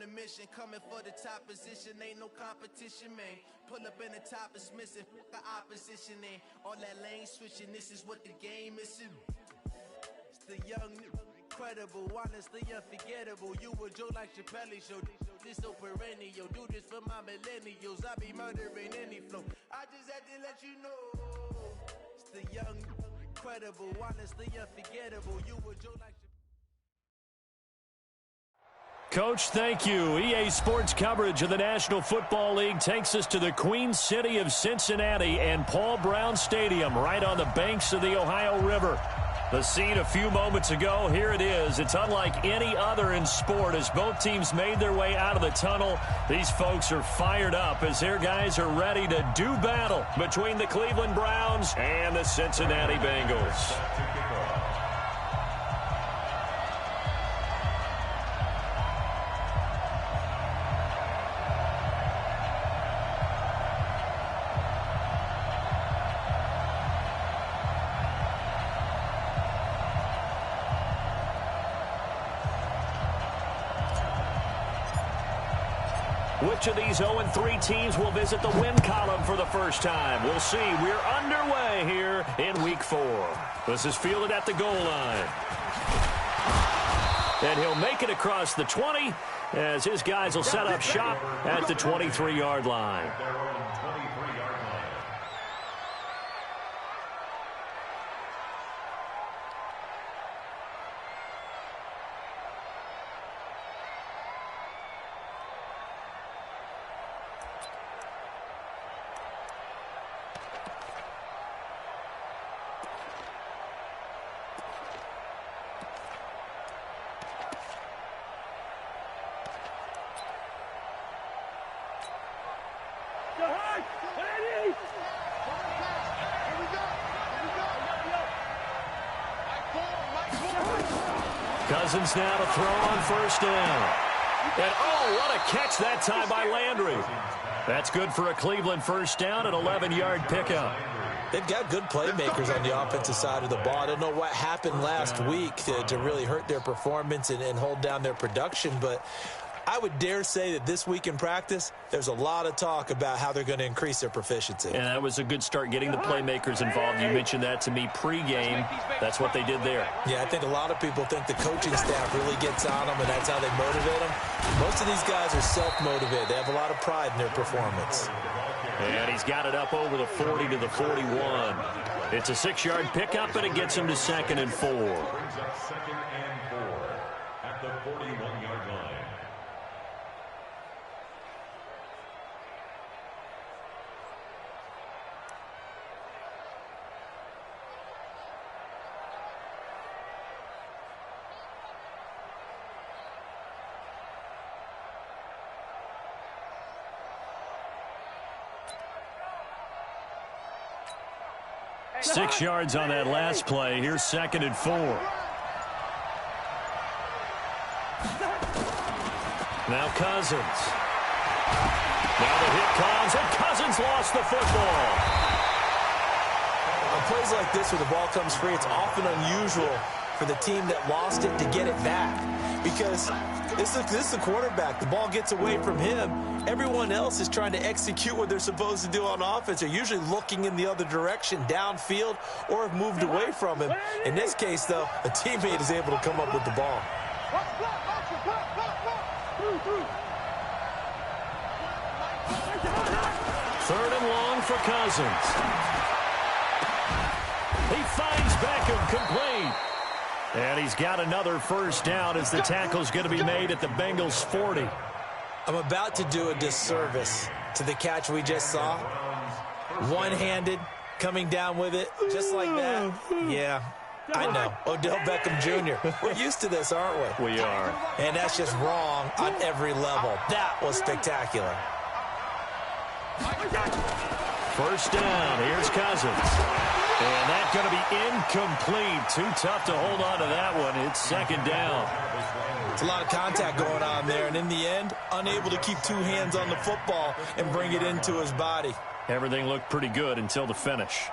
a mission, coming for the top position, ain't no competition, man. Pull up in the top is missing, fuck the opposition, and all that lane switching, this is what the game is. It's the young, incredible, honestly unforgettable. You a Joe like Chappelle show, this so perennial. Do this for my millennials, I be murdering any flow. I just had to let you know. It's the young, incredible, honestly unforgettable. You a Joe like Coach, thank you. EA Sports coverage of the National Football League takes us to the Queen City of Cincinnati and Paul Brown Stadium right on the banks of the Ohio River. The scene a few moments ago, here it is. It's unlike any other in sport as both teams made their way out of the tunnel. These folks are fired up as their guys are ready to do battle between the Cleveland Browns and the Cincinnati Bengals. Which of these 0-3 teams will visit the win column for the first time? We'll see. We're underway here in Week 4. This is fielded at the goal line. And he'll make it across the 20 as his guys will set up shop at the 23-yard line. Cousins now to throw on first down. And, oh, what a catch that time by Landry. That's good for a Cleveland first down, an 11-yard pickup. They've got good playmakers on the offensive side of the ball. I don't know what happened last week to really hurt their performance and hold down their production, but I would dare say that this week in practice, there's a lot of talk about how they're going to increase their proficiency. And that was a good start getting the playmakers involved. You mentioned that to me pregame. That's what they did there. Yeah, I think a lot of people think the coaching staff really gets on them, and that's how they motivate them. Most of these guys are self-motivated. They have a lot of pride in their performance. And he's got it up over the 40 to the 41. It's a 6-yard pickup, and it gets him to 2nd and 4. 2nd and 4 at the 41-yard line. Six yards on that last play. Here's 2nd and 4. Now Cousins. Now the hit comes, and Cousins lost the football. On plays like this where the ball comes free, it's often unusual for the team that lost it to get it back. Because this is the quarterback. The ball gets away from him. Everyone else is trying to execute what they're supposed to do on offense. They're usually looking in the other direction, downfield, or have moved away from him. In this case, though, a teammate is able to come up with the ball. 3rd and long for Cousins. He finds Beckham complete. And he's got another first down as the tackle's going to be made at the Bengals 40. I'm about to do a disservice to the catch we just saw. One-handed, coming down with it, just like that. Yeah, I know. Odell Beckham Jr. We're used to this, aren't we? We are. And that's just wrong on every level. That was spectacular. First down. Here's Cousins. And that's going to be incomplete. Too tough to hold on to that one. It's 2nd down. It's a lot of contact going on there, and in the end, unable to keep 2 hands on the football and bring it into his body. Everything looked pretty good until the finish.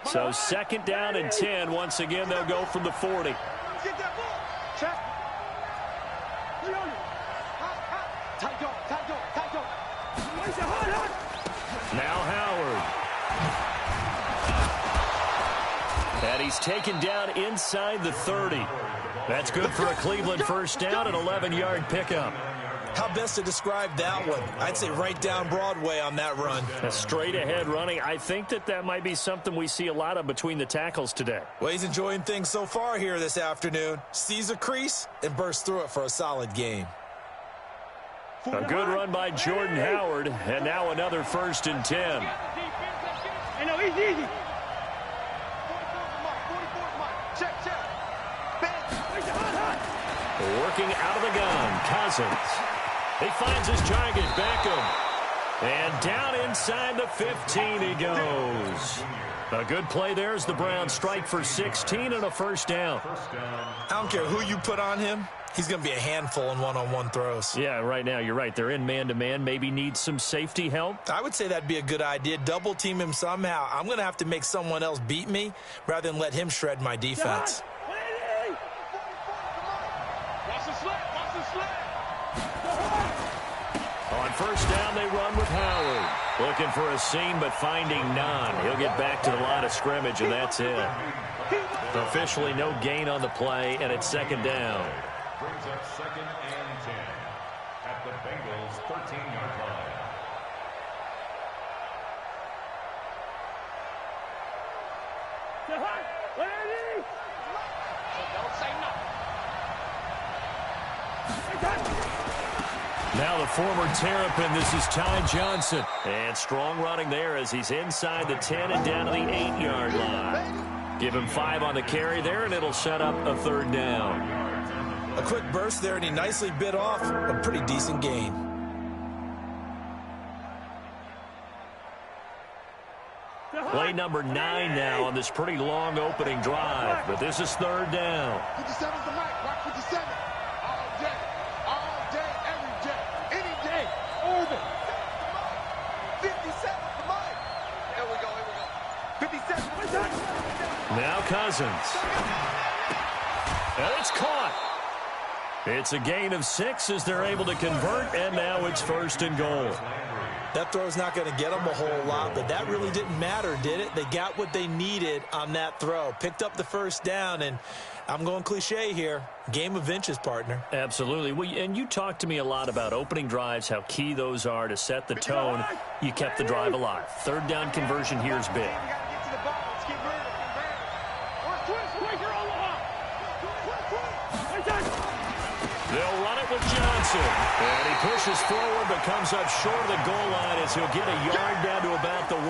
So 2nd down and 10. Once again, they'll go from the 40. Now Howard. And he's taken down inside the 30. That's good for a Cleveland first down, an 11-yard pickup. How best to describe that one? I'd say right down Broadway on that run. A straight-ahead running. I think that might be something we see a lot of between the tackles today. Well, he's enjoying things so far here this afternoon. Sees a crease and bursts through it for a solid game. A good run by Jordan Howard, and now another 1st and 10. Easy. Working out of the gun, Cousins. He finds his target, Beckham. And down inside the 15 he goes. A good play there as the Browns strike for 16 and a first down. I don't care who you put on him. He's going to be a handful in one-on-one throws. Yeah, right now you're right. They're in man-to-man. Maybe need some safety help. I would say that'd be a good idea. Double team him somehow. I'm going to have to make someone else beat me rather than let him shred my defense. On first down, they run with Howard. Looking for a seam, but finding none. He'll get back to the line of scrimmage, and that's it. Officially no gain on the play, and it's 2nd down. Brings up 2nd and 10 at the Bengals' 13-yard line. Now the former Terrapin, this is Ty Johnson. And strong running there as he's inside the 10 and down to the 8-yard line. Give him 5 on the carry there, and it'll set up a 3rd down. A quick burst there, and he nicely bit off a pretty decent gain. Play number 9 now on this pretty long opening drive, but this is 3rd down. 57's the mic. Rock 57. All day, every day, any day, over. 57's the mic. Here we go. 57. Now Cousins. And it's caught. It's a gain of 6 as they're able to convert, and now it's 1st and goal. That throw's not going to get them a whole lot, but that really didn't matter, did it? They got what they needed on that throw. Picked up the first down, and I'm going cliche here. Game of inches, partner. Absolutely. Well, and you talked to me a lot about opening drives, how key those are to set the tone. You kept the drive alive. 3rd down conversion here is big. They'll run it with Johnson. And he pushes forward but comes up short of the goal line as he'll get a yard down to about the 1.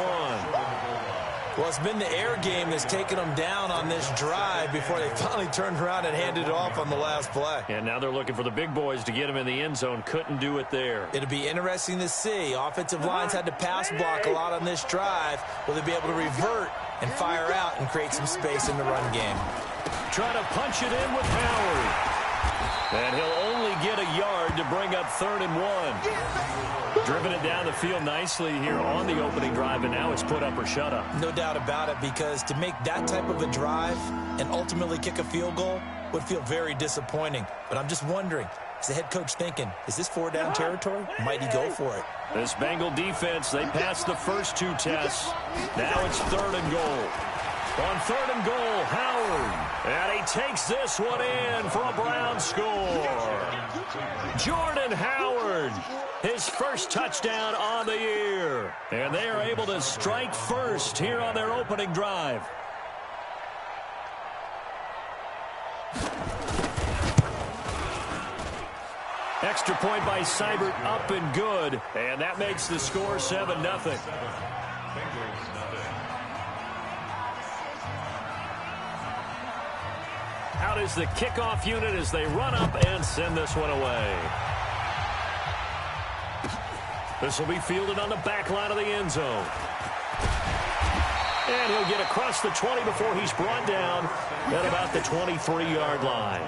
Well, it's been the air game that's taken them down on this drive before they finally turned around and handed it off on the last play. And now they're looking for the big boys to get him in the end zone. Couldn't do it there. It'll be interesting to see. Offensive lines had to pass block a lot on this drive. Will they be able to revert and fire out and create some space in the run game? Trying to punch it in with Howard. And he'll only get a yard to bring up 3rd and 1. Driven it down the field nicely here on the opening drive, and now it's put up or shut up. No doubt about it, because to make that type of a drive and ultimately kick a field goal would feel very disappointing. But I'm just wondering, is the head coach thinking, is this 4-down territory? Might he go for it? This Bengal defense, they passed the first 2 tests. Now it's 3rd and goal. On 3rd and goal, Howard. And he takes this one in for a Brown score. Jordan Howard, his first touchdown on the year. And they are able to strike first here on their opening drive. Extra point by Seibert, up and good. And that makes the score 7-0. Out is the kickoff unit as they run up and send this one away. This will be fielded on the back line of the end zone. And he'll get across the 20 before he's brought down at about the 23-yard line.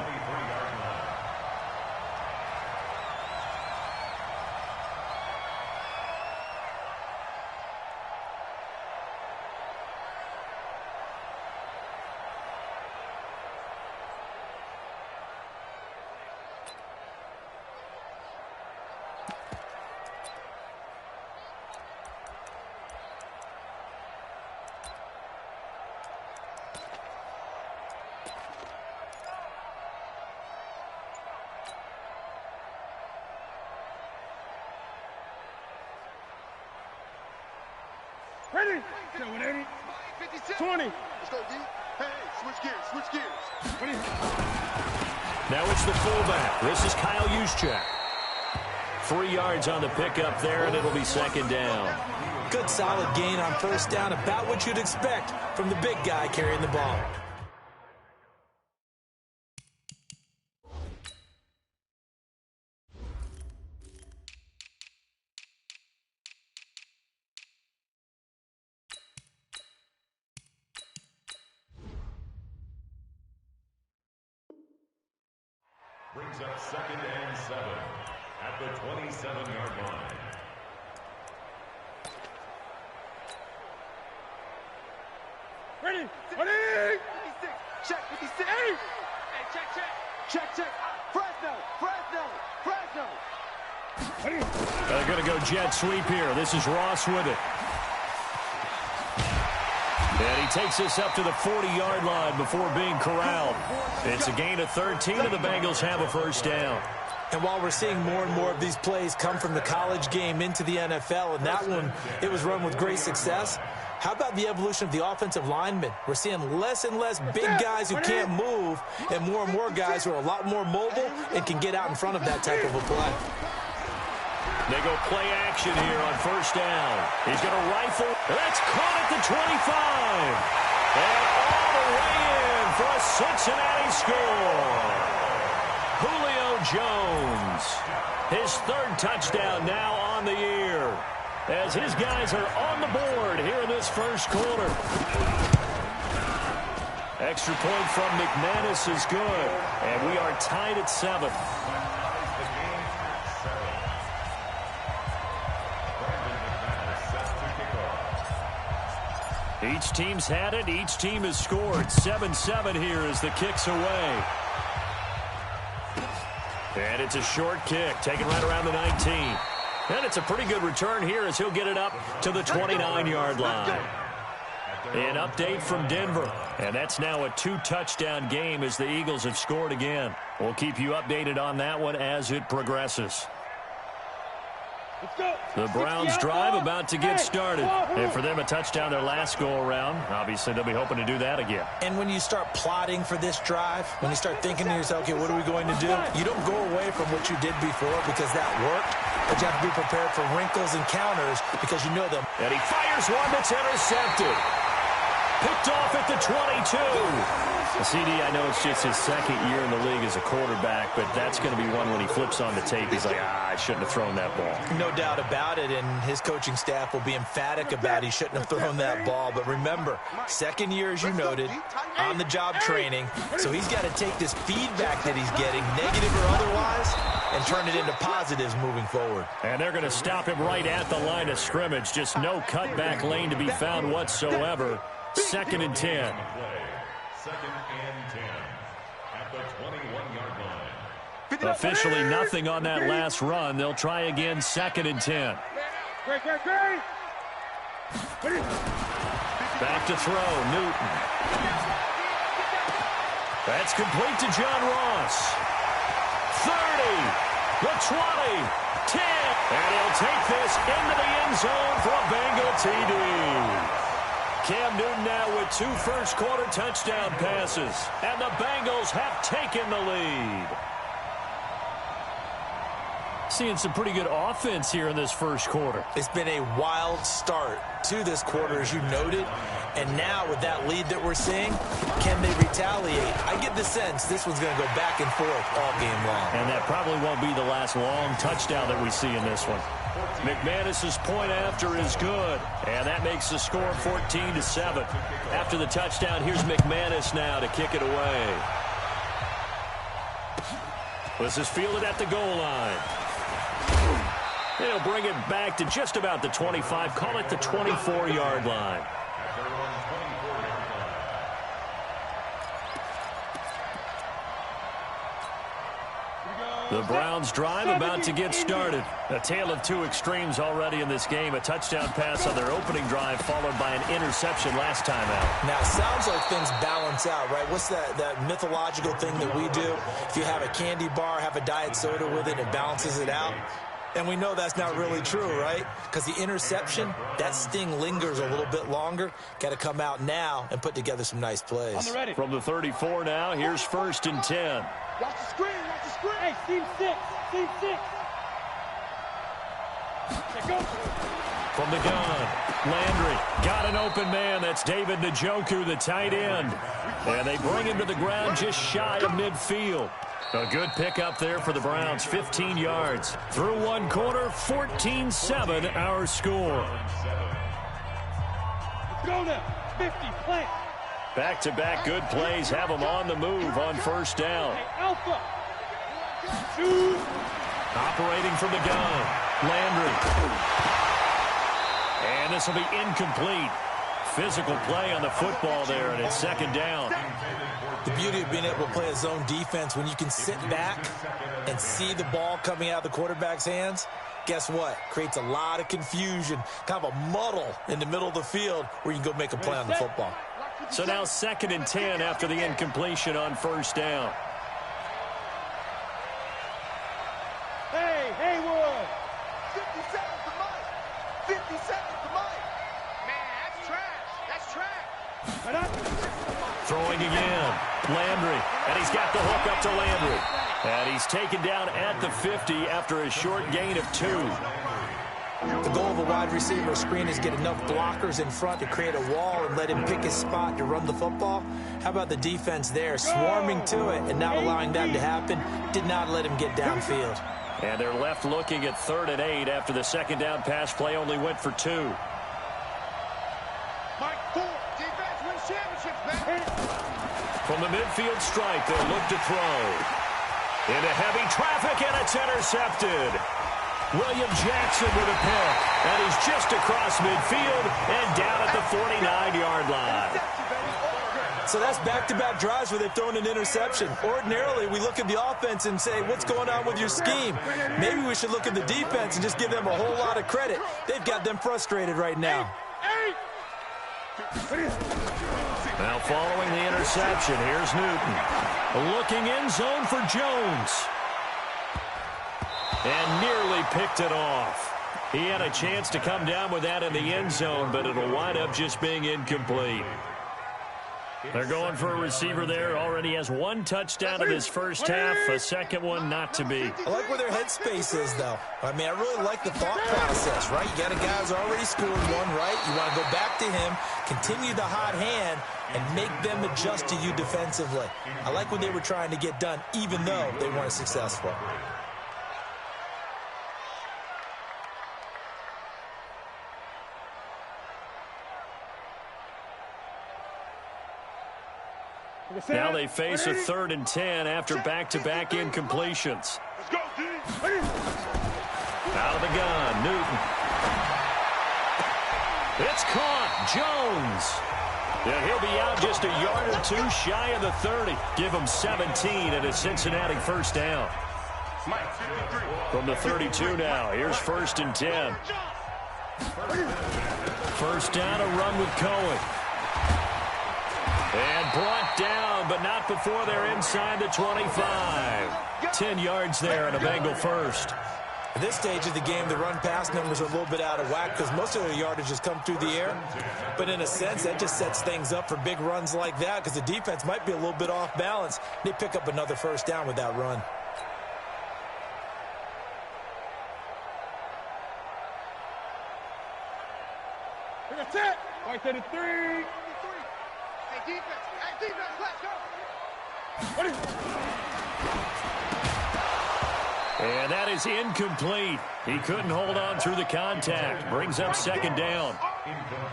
Ready? 180. 20. Let's go, D. Hey, switch gears. Ready? Now it's the fullback. This is Kyle Juszczyk. 3 yards on the pickup there, and it'll be second down. Good solid gain on first down, about what you'd expect from the big guy carrying the ball. Brings up 2nd and 7 at the 27-yard line. Ready? 56. Check 56. Hey, check. Fresno. Ready? They're going to go jet sweep here. This is Ross with it. And he takes us up to the 40-yard line before being corralled. It's a gain of 13, and the Bengals have a first down. And while we're seeing more and more of these plays come from the college game into the NFL, and that one, it was run with great success, how about the evolution of the offensive linemen? We're seeing less and less big guys who can't move, and more guys who are a lot more mobile and can get out in front of that type of a play. They go play action here on first down. He's going to rifle. That's caught at the 25. And all the way in for a Cincinnati score. Julio Jones. His 3rd touchdown now on the year, as his guys are on the board here in this first quarter. Extra point from McManus is good, and we are tied at 7. Each team's had it. Each team has scored. 7-7 here as the kick's away. And it's a short kick, taken right around the 19. And it's a pretty good return here as he'll get it up to the 29-yard line. An update from Denver. And that's now a 2-touchdown game as the Eagles have scored again. We'll keep you updated on that one as it progresses. The Browns drive about to get started. And for them, a touchdown their last go-around. Obviously, they'll be hoping to do that again. And when you start plotting for this drive, when you start thinking to yourself, okay, what are we going to do? You don't go away from what you did before because that worked. But you have to be prepared for wrinkles and counters because you know them. And he fires one that's intercepted. Picked off at the 22. CD, I know it's just his 2nd year in the league as a quarterback, but that's going to be one when he flips on the tape. He's like, I shouldn't have thrown that ball. No doubt about it, and his coaching staff will be emphatic about he shouldn't have thrown that ball. But remember, 2nd year, as you noted, on-the-job training, so he's got to take this feedback that he's getting, negative or otherwise, and turn it into positives moving forward. And they're going to stop him right at the line of scrimmage. Just no cutback lane to be found whatsoever. 2nd and 10. 2nd and 10 at the 21-yard line. Officially nothing on that last run. They'll try again, 2nd and 10. Back to throw, Newton. That's complete to John Ross. 30, the 20, 10. And he'll take this into the end zone for a Bengal TD. Cam Newton now with 2 first-quarter touchdown passes. And the Bengals have taken the lead. Seeing some pretty good offense here in this first quarter. It's been a wild start to this quarter, as you noted. And now with that lead that we're seeing, can they retaliate? I get the sense this one's going to go back and forth all game long. And that probably won't be the last long touchdown that we see in this one. McManus's point after is good, and that makes the score 14-7. After the touchdown, here's McManus now to kick it away. This is fielded at the goal line. They'll bring it back to just about the 25, call it the 24-yard line. The Browns drive about to get started. A tale of 2 extremes already in this game. A touchdown pass on their opening drive followed by an interception last time out. Now, it sounds like things balance out, right? What's that mythological thing that we do? If you have a candy bar, have a diet soda with it, it balances it out. And we know that's not really true, right? Because the interception, that sting lingers a little bit longer. Got to come out now and put together some nice plays. From the 34 now, here's 1st and 10. Watch the screen, watch the screen. Hey, team 6, team 6. Go. From the gun, Landry got an open man. That's David Njoku, the tight end. And they bring him to the ground just shy of midfield. A good pickup there for the Browns, 15 yards. Through one quarter, 14-7 our score. Let's go now. 50, plant. Back-to-back good plays have them on the move on 1st down. Hey, Alpha. Shoot. Operating from the gun, Landry. And this will be incomplete. Physical play on the football there, and it's 2nd down. The beauty of being able to play a zone defense, when you can sit back and see the ball coming out of the quarterback's hands, guess what? Creates a lot of confusion, kind of a muddle in the middle of the field where you can go make a play on the football. So now 2nd and 10 after the incompletion on 1st down. Hey, Haywood. 50 seconds to Mike. 50 seconds to Mike. Man, that's trash. That's trash. Throwing again, Landry, and he's got the hook up to Landry. And he's taken down at the 50 after a short gain of 2. The goal of a wide receiver screen is get enough blockers in front to create a wall and let him pick his spot to run the football. How about the defense there, swarming to it and not allowing that to happen? Did not let him get downfield. And they're left looking at 3rd and 8 after the 2nd down pass play only went for 2. Mike 4. Defense wins championships, man. From the midfield stripe, they'll look to throw. Into heavy traffic, and it's intercepted. William Jackson with a pick, and he's just across midfield and down at the 49-yard line. So that's back-to-back drives where they've thrown an interception. Ordinarily, we look at the offense and say, what's going on with your scheme? Maybe we should look at the defense and just give them a whole lot of credit. They've got them frustrated right now. Now following the interception, here's Newton. Looking in zone for Jones. And nearly picked it off. He had a chance to come down with that in the end zone, but it'll wind up just being incomplete. They're going for a receiver there. Already has 1 touchdown in his first half. A second one not to be. I like where their headspace is, though. I mean, I really like the thought process, right? You got a guy who's already scored 1, right? You want to go back to him, continue the hot hand, and make them adjust to you defensively. I like what they were trying to get done, even though they weren't successful. Now they face a 3rd and 10 after back-to-back incompletions. Out of the gun, Newton. It's caught, Jones. And he'll be out just a yard or 2 shy of the 30. Give him 17 and a Cincinnati 1st down. From the 32 now, here's 1st and 10. 1st down, a run with Cohen. And brought down, but not before they're inside the 25. 10 yards there and a Bengal 1st. At this stage of the game, the run-pass numbers are a little bit out of whack because most of their yardage has come through the air. But in a sense, that just sets things up for big runs like that because the defense might be a little bit off balance. They pick up another 1st down with that run. That's it. Right to the 3. Hey, defense, let's go. And that is incomplete. He couldn't hold on through the contact. Brings up 2nd down.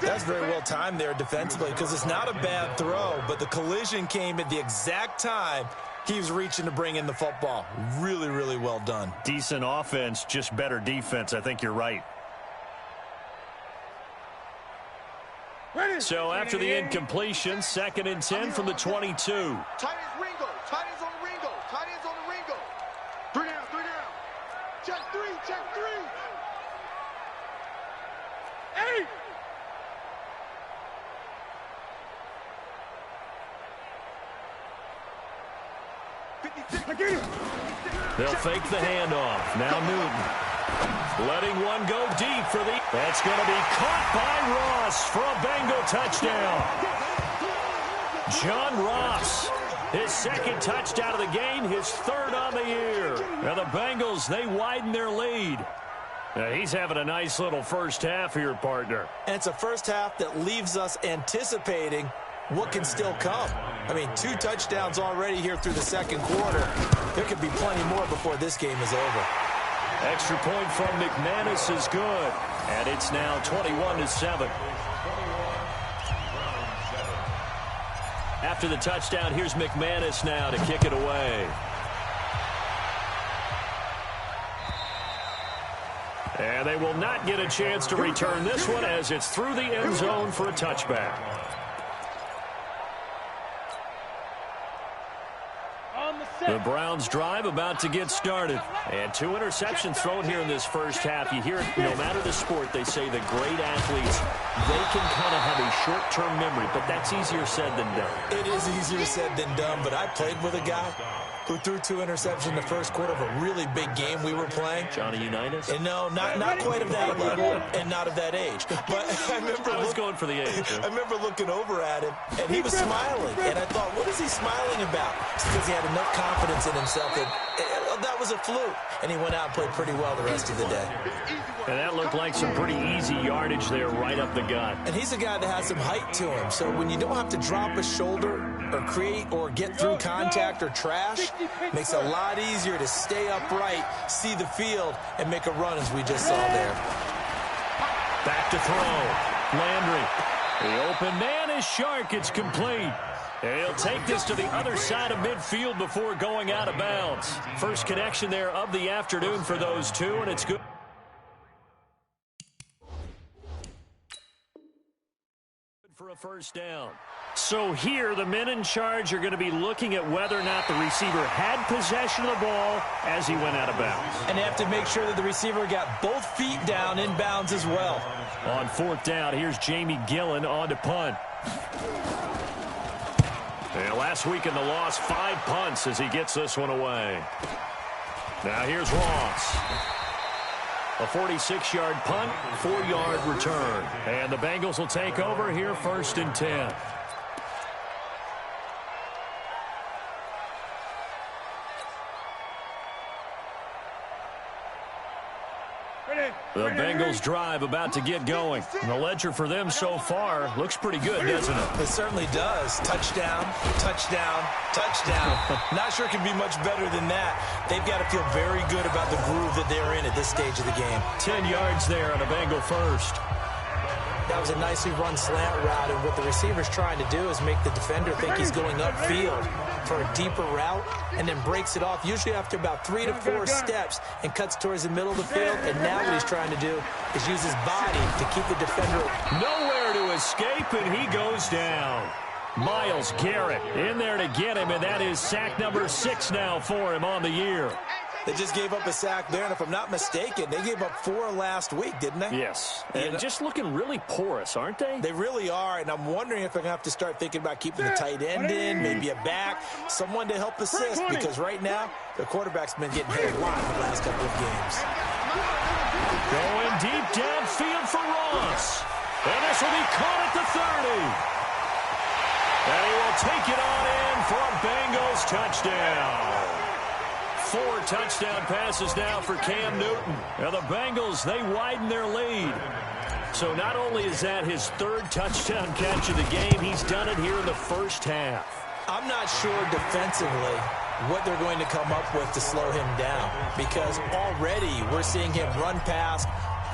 That's very well timed there defensively because it's not a bad throw, but the collision came at the exact time he was reaching to bring in the football. Really, really well done. Decent offense, just better defense. I think you're right. So after the incompletion, 2nd and 10 from the 22. Tight ends Ringo. Tight ends on the Ringo. Tight ends on the Ringo. 3 down, 3 down. Check 3, check 3. 8. They'll fake the handoff. Now Newton. Letting one go deep for the... That's going to be caught by Ross for a Bengal touchdown. John Ross, his second touchdown of the game, his third on the year. Now the Bengals, they widen their lead. Now he's having a nice little first half here, partner. And it's a first half that leaves us anticipating what can still come. I mean, 2 touchdowns already here through the second quarter. There could be plenty more before this game is over. Extra point from McManus is good. And it's now 21-7. After the touchdown, here's McManus now to kick it away. And they will not get a chance to return this one as it's through the end zone for a touchback. The Browns drive about to get started. And 2 interceptions thrown here in this first half. You hear it, no matter the sport, they say the great athletes, they can kind of have a short-term memory, but that's easier said than done. It is easier said than done, but I played with a guy who threw 2 interceptions in the first quarter of a really big game we were playing. Johnny Unitas? And no, not quite of that level and not of that age. But I was going for the age. I remember looking over at him, and he was smiling. And I thought, what is he smiling about? It's because he had enough confidence in himself that was a fluke. And he went out and played pretty well the rest of the day. And that looked like some pretty easy yardage there right up the gut. And he's a guy that has some height to him. So when you don't have to drop a shoulder or create or get through contact or trash, makes it a lot easier to stay upright, see the field, and make a run as we just saw there. Back to throw. Landry. The open man is Shark. It's complete. And he'll take this to the other side of midfield before going out of bounds. First connection there of the afternoon for those two, and it's good. For a first down. So here, the men in charge are going to be looking at whether or not the receiver had possession of the ball as he went out of bounds. And they have to make sure that the receiver got both feet down in bounds as well. On 4th down, here's Jamie Gillen on to punt. And last week in the loss, 5 punts as he gets this one away. Now here's Ross. A 46-yard punt, 4-yard return. And the Bengals will take over here 1st and 10. The Bengals drive about to get going. The ledger for them so far looks pretty good, doesn't it? It certainly does. Touchdown, touchdown, touchdown. Not sure it can be much better than that. They've got to feel very good about the groove that they're in at this stage of the game. 10 yards there on a Bengal first. That was a nicely run slant route, and what the receiver's trying to do is make the defender think he's going upfield for a deeper route and then breaks it off, usually after about 3 to 4 steps, and cuts towards the middle of the field. And now what he's trying to do is use his body to keep the defender. Nowhere to escape, and he goes down. Myles Garrett in there to get him, and that is sack number 6 now for him on the year. They just gave up a sack there, and if I'm not mistaken, they gave up 4 last week, didn't they? Yes, and just looking really porous, aren't they? They really are, and I'm wondering if I'm going to have to start thinking about keeping the tight end in, maybe a back, someone to help assist, because right now, the quarterback's been getting hit a lot in the last couple of games. Going deep downfield for Ross, and this will be caught at the 30. And he will take it on in for a Bengals touchdown. 4 touchdown passes now for Cam Newton. Now the Bengals, they widen their lead. So not only is that his 3rd touchdown catch of the game, he's done it here in the first half. I'm not sure defensively what they're going to come up with to slow him down, because already we're seeing him run past,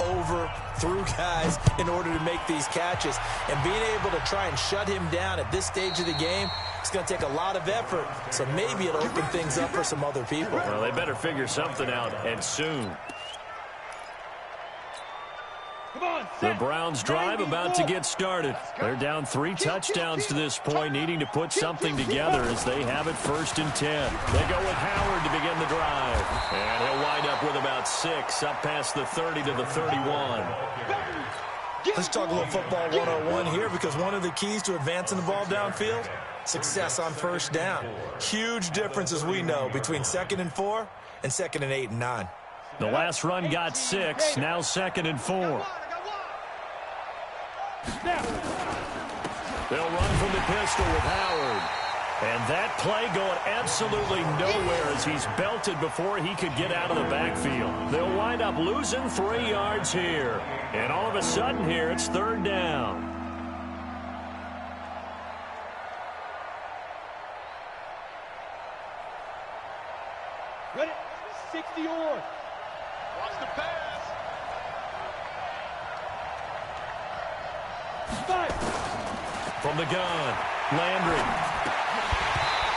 over, through guys in order to make these catches. And being able to try and shut him down at this stage of the game, it's going to take a lot of effort. So maybe it'll open things up for some other people. Well, they better figure something out, and soon. The Browns drive about to get started. They're down 3 touchdowns to this point, needing to put something together as they have it 1st and 10. They go with Howard to begin the drive. And he'll wind up with about 6, up past the 30 to the 31. Let's talk a little football 101 here, because one of the keys to advancing the ball downfield, success on 1st down. Huge difference, as we know, between 2nd and 4 and 2nd and 8 and 9. The last run got 6, now 2nd and 4. They'll run from the pistol with Howard. And that play going absolutely nowhere as he's belted before he could get out of the backfield. They'll wind up losing 3 yards here. And all of a sudden here, it's 3rd down. Ready? 60 on. Watch the pass. 5. From the gun, Landry.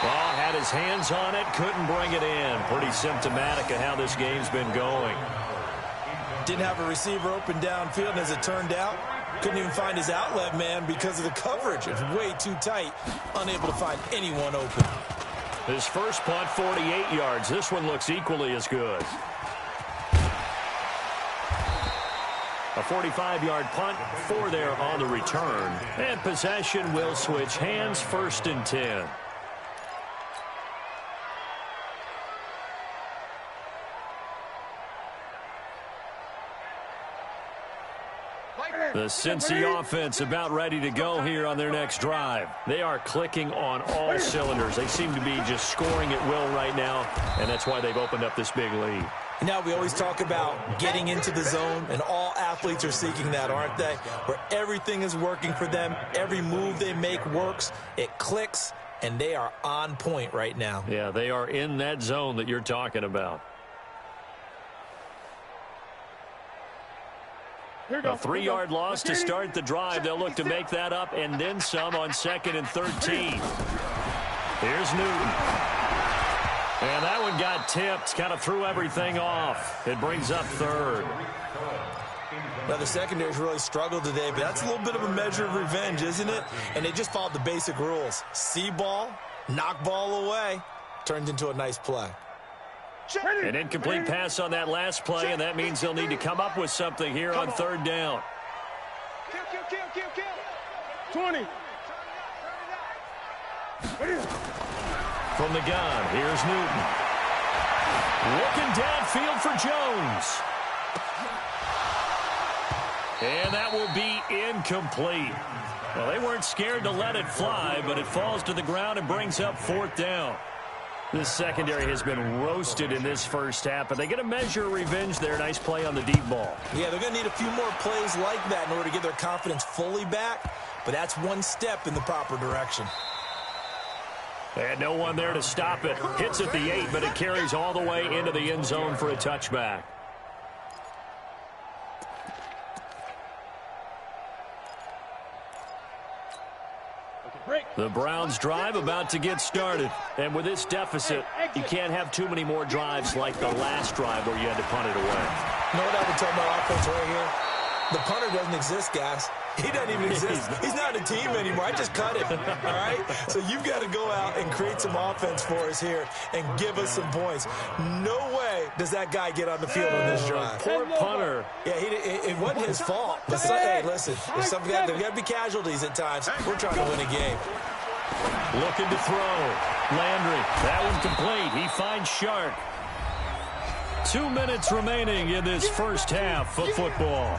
Well, had his hands on it, couldn't bring it in. Pretty symptomatic of how this game's been going. Didn't have a receiver open downfield, and as it turned out, couldn't even find his outlet man because of the coverage. It's way too tight, unable to find anyone open. His first punt, 48 yards. This one looks equally as good. A 45-yard punt, 4 there on the return. And possession will switch hands, 1st and 10. The Cincy offense about ready to go here on their next drive. They are clicking on all cylinders. They seem to be just scoring at will right now, and that's why they've opened up this big lead. Now we always talk about getting into the zone, and all athletes are seeking that, aren't they? Where everything is working for them, every move they make works, it clicks, and they are on point right now. Yeah, they are in that zone that you're talking about. A 3-yard loss to start the drive. They'll look to make that up and then some on 2nd and 13. Here's Newton. And that one got tipped, kind of threw everything off. It brings up 3rd. Well, the secondary's really struggled today, but that's a little bit of a measure of revenge, isn't it? And they just followed the basic rules. See ball, knock ball away, turned into a nice play. An incomplete pass on that last play, and that means they'll need to come up with something here on 3rd down. Kill. 20. From the gun, here's Newton. Looking downfield for Jones. And that will be incomplete. Well, they weren't scared to let it fly, but it falls to the ground and brings up 4th down. This secondary has been roasted in this first half, but they get a measure of revenge there. Nice play on the deep ball. Yeah, they're going to need a few more plays like that in order to get their confidence fully back, but that's one step in the proper direction. And no one there to stop it. Hits at the 8, but it carries all the way into the end zone for a touchback. The Browns drive about to get started. And with this deficit, you can't have too many more drives like the last drive where you had to punt it away. You know what I would tell my offense right here? The punter doesn't exist, guys. He doesn't even exist. He's not a team anymore. I just cut him, all right? So you've got to go out and create some offense for us here and give us some points. No way does that guy get on the field on this drive. Poor punter. Yeah, it wasn't his fault. But hey, listen, there's got to be casualties at times. We're trying to win a game. Looking to throw. Landry, that one complete. He finds Shark. 2 minutes remaining in this first half of football.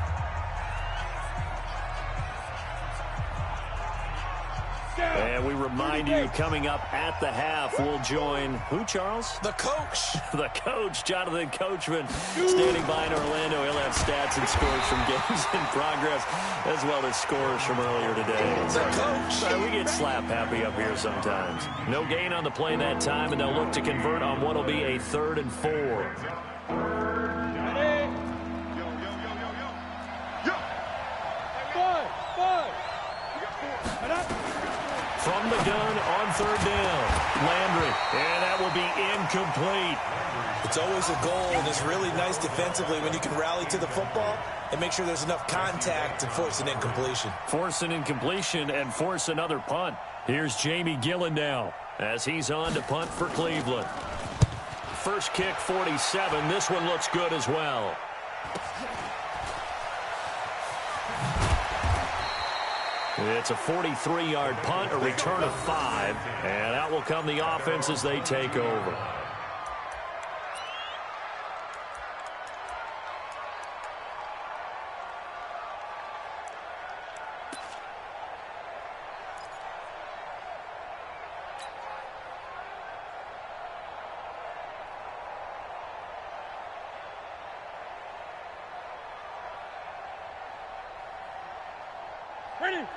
And we remind you, coming up at the half, we'll join who, Charles? The coach. The coach, Jonathan Coachman, standing by in Orlando. He'll have stats and scores from games in progress, as well as scores from earlier today. The coach. We get slap happy up here sometimes. No gain on the play that time, and they'll look to convert on what will be a 3rd and 4. From the gun on 3rd down. Landry, and that will be incomplete. It's always a goal, and it's really nice defensively when you can rally to the football and make sure there's enough contact to force an incompletion. Force an incompletion and force another punt. Here's Jamie Gillen now as he's on to punt for Cleveland. First kick, 47. This one looks good as well. It's a 43-yard punt, a return of 5, and out will come the offense as they take over.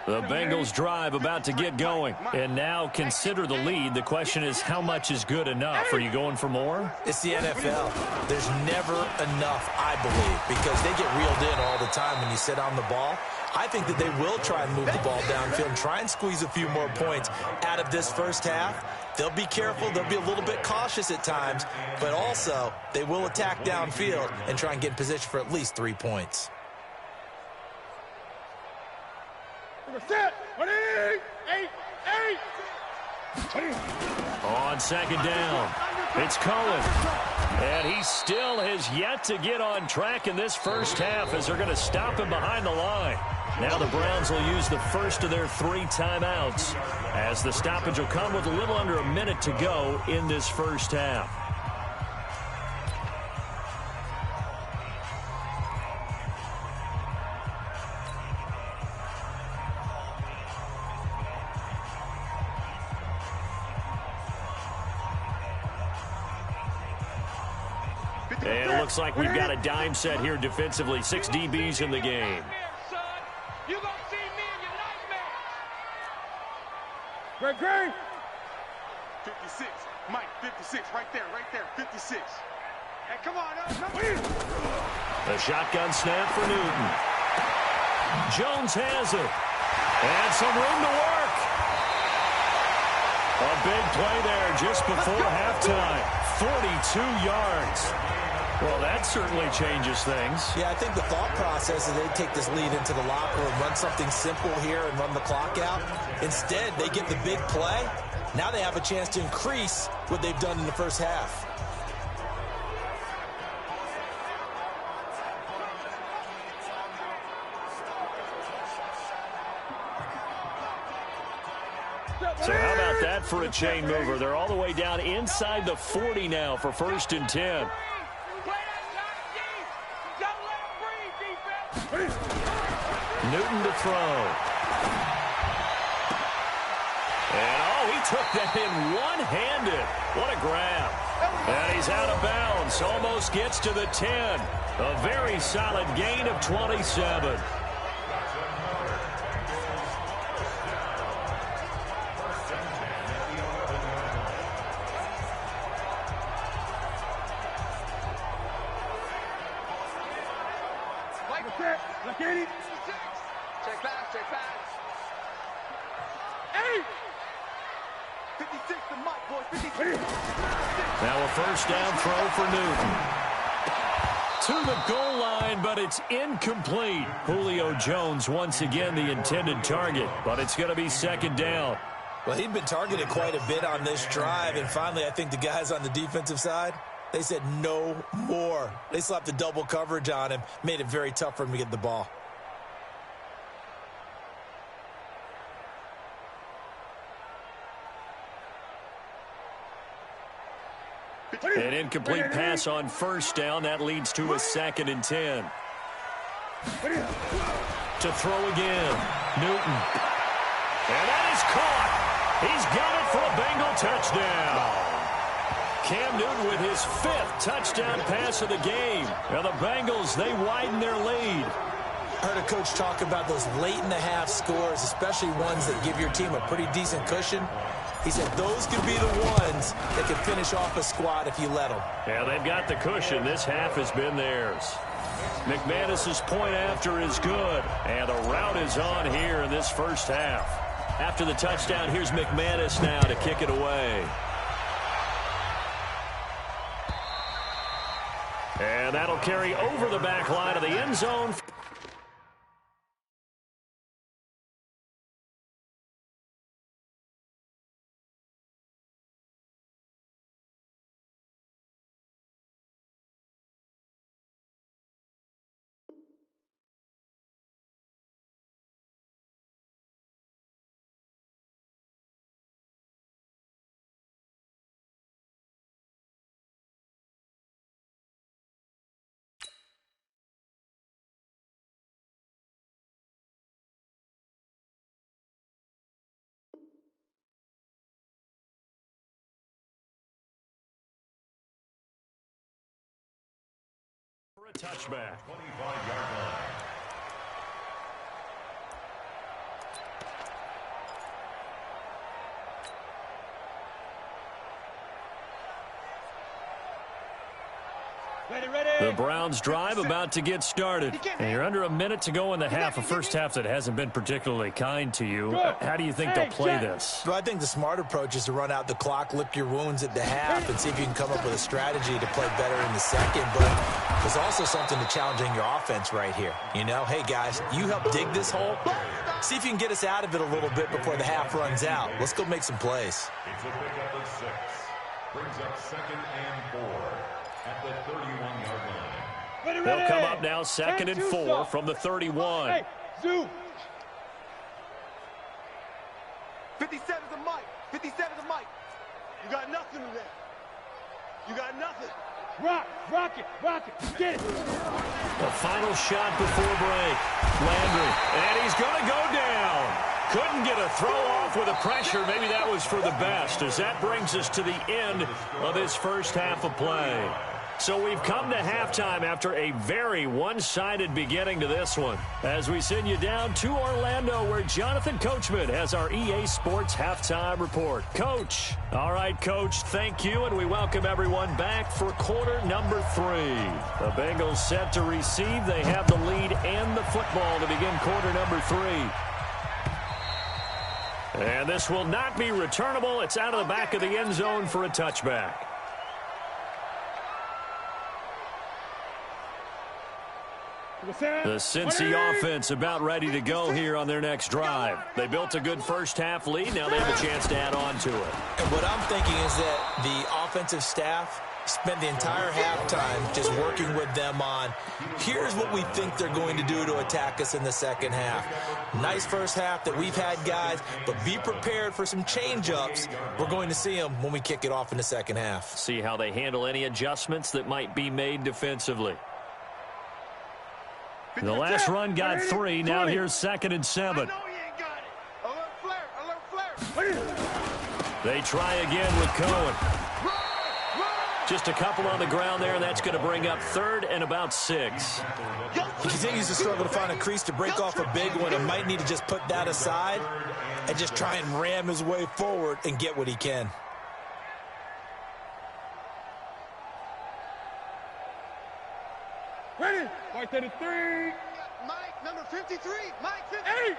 The Bengals drive about to get going. And now consider the lead. The question is, how much is good enough? Are you going for more? It's the NFL. There's never enough, I believe, because they get reeled in all the time when you sit on the ball. I think that they will try and move the ball downfield and try and squeeze a few more points out of this first half. They'll be careful. They'll be a little bit cautious at times, but also they will attack downfield and try and get in position for at least 3 points. On second down, it's Cohen. And he still has yet to get on track in this first half as they're going to stop him behind the line. Now the Browns will use the first of their 3 timeouts as the stoppage will come with a little under a minute to go in this first half. And it looks like we've got a dime set here defensively. 6 DBs in the game. You gonna see me in your nightmares. Great. 56. Mike, 56. Right there. 56. Hey, come on. The shotgun snap for Newton. Jones has it. And some room to work. A big play there just before halftime. 42 yards. Well, that certainly changes things. Yeah, I think the thought process is they take this lead into the locker room, run something simple here and run the clock out. Instead, they get the big play. Now they have a chance to increase what they've done in the first half. So how about that for a chain mover? They're all the way down inside the 40 now for 1st and 10. Newton to throw. And, he took that in one-handed. What a grab. And he's out of bounds. Almost gets to the 10. A very solid gain of 27. Check pass. 56 to Mike, boys. 56. Now a first down throw for Newton. To the goal line, but it's incomplete. Julio Jones once again the intended target, but it's going to be 2nd down. Well, he'd been targeted quite a bit on this drive, and finally I think the guys on the defensive side, they said no more. They slapped the double coverage on him, made it very tough for him to get the ball. An incomplete pass on first down. That leads to a 2nd and 10. To throw again. Newton. And that is caught. He's got it for a Bengal touchdown. Cam Newton with his 5th touchdown pass of the game. Now the Bengals, they widen their lead. I heard a coach talk about those late-in-the-half scores, especially ones that give your team a pretty decent cushion. He said those could be the ones that can finish off a squad if you let them. Yeah, they've got the cushion. This half has been theirs. McManus's point after is good. And the route is on here in this first half. After the touchdown, here's McManus now to kick it away. And that'll carry over the back line of the end zone. For a touchback. 25-yard line. The Browns drive about to get started. And you're under a minute to go in the half, a first half that hasn't been particularly kind to you. How do you think they'll play this? Well, I think the smart approach is to run out the clock, lick your wounds at the half, and see if you can come up with a strategy to play better in the second. But there's also something to challenging your offense right here. You know, hey, guys, you help dig this hole. See if you can get us out of it a little bit before the half runs out. Let's go make some plays. It's a pickup of 6. Brings up 2nd and 4 at the 31-yard line. They'll come up now 2nd and 4 from the 31. Hey, Zoo. 57's a mic. 57's a mic. You got nothing in there. You got nothing. Rock it, get it. The final shot before break. Landry, and he's going to go down. Couldn't get a throw off with the pressure. Maybe that was for the best, as that brings us to the end of this first half of play. So we've come to halftime after a very one-sided beginning to this one, as we send you down to Orlando, where Jonathan Coachman has our EA Sports halftime report. Coach. All right, Coach, thank you, and we welcome everyone back for quarter number 3. The Bengals set to receive. They have the lead and the football to begin quarter number 3. And this will not be returnable. It's out of the back of the end zone for a touchback. The Cincy offense about ready to go here on their next drive. They built a good first half lead. Now they have a chance to add on to it. And what I'm thinking is that the offensive staff spent the entire halftime just working with them on, here's what we think they're going to do to attack us in the second half. Nice first half that we've had, guys, but be prepared for some change-ups. We're going to see them when we kick it off in the second half. See how they handle any adjustments that might be made defensively. The last run got 3. Now here's 2nd and 7. They try again with Cohen. Just a couple on the ground there, and that's going to bring up 3rd and about 6. He continues to struggle to find a crease to break off a big one, and might need to just put that aside and just try and ram his way forward and get what he can. Ready? Mike 33. Mike, number 53. Mike 53. Hey.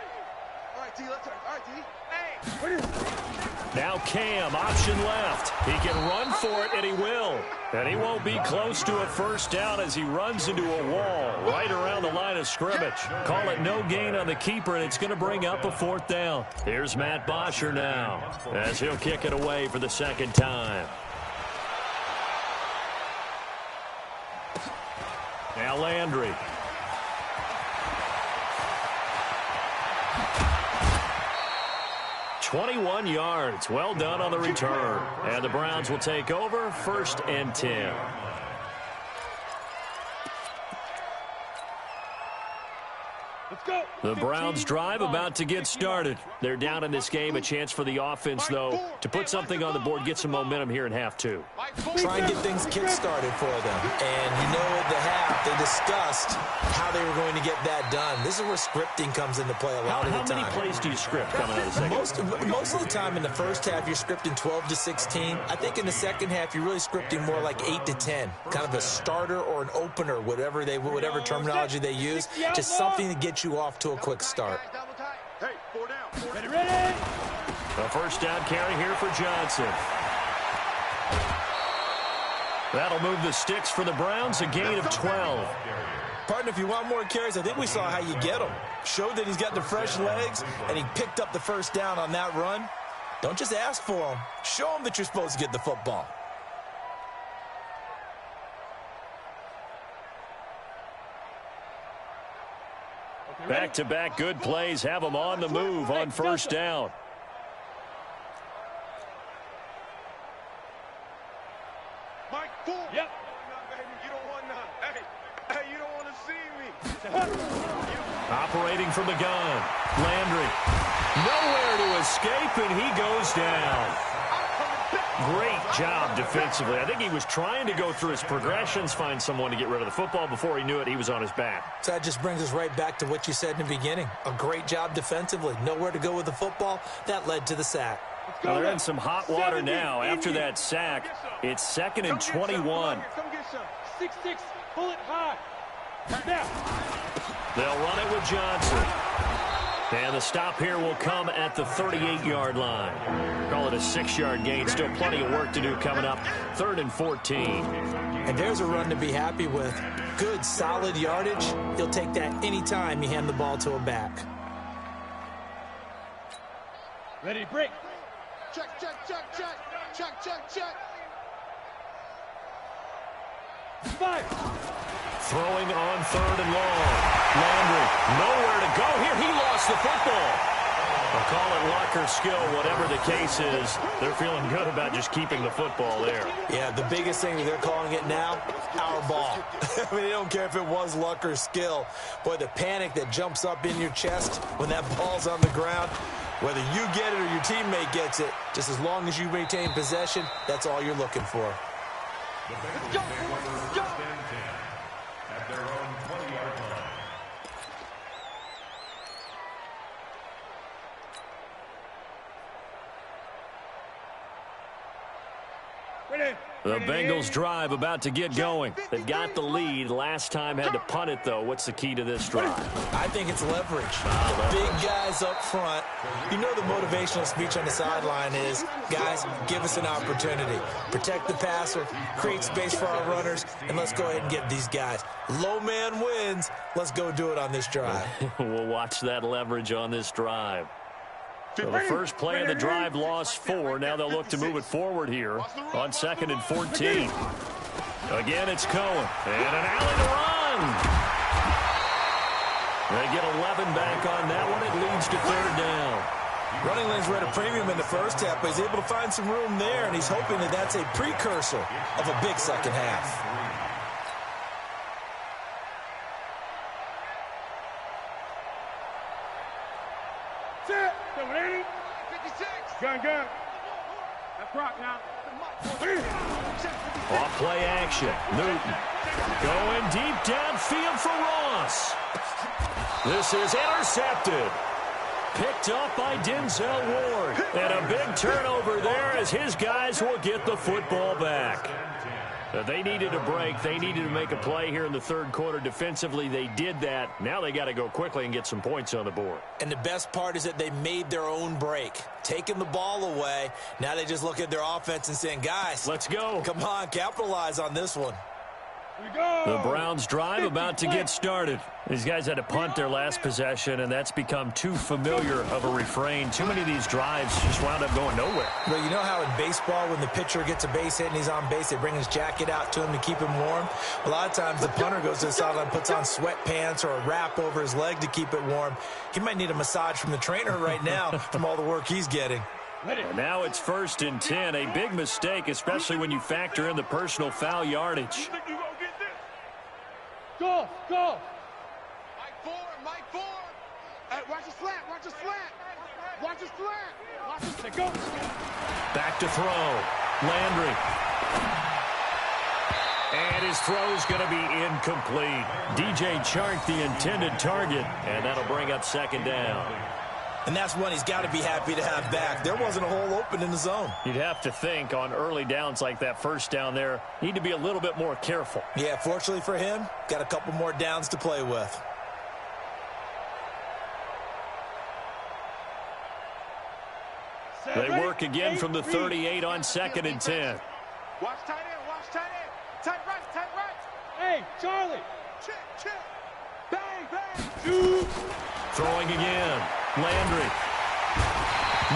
All right, T, let's start. All right, T. Hey. Now Cam, option left. He can run for it, and he will. And he won't be close to a first down as he runs into a wall right around the line of scrimmage. Call it no gain on the keeper, and it's going to bring up a 4th down. Here's Matt Bosher now as he'll kick it away for the 2nd time. Now Landry. "21 yards. Well done on the return. And the Browns will take over 1st and 10. Let's go. The Browns drive about to get started. They're down in this game. A chance for the offense, though, to put something on the board, get some momentum here in half 2. Try and get things kick-started for them. And you know at the half, they discussed how they were going to get that done. This is where scripting comes into play a lot of the time. How many plays do you script coming out of the second? Most of the time in the first half, you're scripting 12 to 16. I think in the second half, you're really scripting more like 8 to 10. Kind of a starter or an opener, whatever terminology they use. Just something to get you off to a quick start. Hey, 4 down. Ready. A first down carry here for Johnson. That'll move the sticks for the Browns, a gain of 12. Partner, if you want more carries, I think we saw how you get them. Showed that he's got the fresh legs, and he picked up the first down on that run. Don't just ask for them. Show them that you're supposed to get the football. Back-to-back good plays have them on the move on first down. Mike, 4. Yep. You don't want none. Hey, you don't want to see me. Operating from the gun. Landry. Nowhere to escape, and he goes down. Great job defensively. I think he was trying to go through his progressions, find someone to get rid of the football. Before he knew it, he was on his back. So that just brings us right back to what you said in the beginning. A great job defensively. Nowhere to go with the football. That led to the sack. Well, they're in some hot water now. After that sack, it's 2nd and 21. Come get some. 6'6", pull it high. Now. They'll run it with Johnson. And the stop here will come at the 38-yard line. Call it a 6-yard gain. Still plenty of work to do coming up. 3rd and 14. And there's a run to be happy with. Good, solid yardage. He'll take that anytime you hand the ball to a back. Ready to break. Check, check, check, check. Check, check, check. 5. Throwing on 3rd and long. Landry, nowhere to go here. He lost the football. They'll call it luck or skill, whatever the case is. They're feeling good about just keeping the football there. Yeah, the biggest thing that they're calling it now, our ball. I mean, they don't care if it was luck or skill. Boy, the panic that jumps up in your chest when that ball's on the ground, whether you get it or your teammate gets it, just as long as you maintain possession, that's all you're looking for. Let's go, let's go. At their own 20-yard line. Ready. The Bengals drive about to get going. They've got the lead. Last time had to punt it, though. What's the key to this drive? I think it's leverage. Leverage. Big guys up front. You know the motivational speech on the sideline is, guys, give us an opportunity. Protect the passer, create space for our runners, and let's go ahead and get these guys. Low man wins. Let's go do it on this drive. We'll watch that leverage on this drive. So the first play of the drive lost 4. Now they'll look to move it forward here on 2nd and 14. Again, it's Cohen. And an alley to run. They get 11 back on that one. It leads to 3rd down. Running lanes were at a premium in the first half, but he's able to find some room there, and he's hoping that that's a precursor of a big second half. Set. 56. Gun. That's rock now. Off play action. Newton going deep downfield for Ross. This is intercepted. Picked up by Denzel Ward. And a big turnover there as his guys will get the football back. They needed a break. They needed to make a play here in the 3rd quarter. Defensively, they did that. Now they got to go quickly and get some points on the board. And the best part is that they made their own break. Taking the ball away. Now they just look at their offense and saying, guys, let's go. Come on, capitalize on this one. The Browns drive about to get started. These guys had to punt their last possession, and that's become too familiar of a refrain. Too many of these drives just wound up going nowhere. Well, you know how in baseball when the pitcher gets a base hit and he's on base, they bring his jacket out to him to keep him warm? A lot of times the punter goes to the sideline, puts on sweatpants or a wrap over his leg to keep it warm. He might need a massage from the trainer right now from all the work he's getting. And now it's 1st and 10. A big mistake, especially when you factor in the personal foul yardage. Go. Mike 4. Hey, watch his slant. Watch his slant. Go. Back to throw. Landry. And his throw's going to be incomplete. DJ Chark, the intended target, and that'll bring up 2nd down. And that's one he's got to be happy to have back. There wasn't a hole open in the zone. You'd have to think on early downs like that, 1st down there, need to be a little bit more careful. Yeah, fortunately for him, got a couple more downs to play with. They work again from the 38 on 2nd and 10. Watch tight end. Tight right. Hey, Charlie. Check. Bang. Shoot. Throwing again. Landry.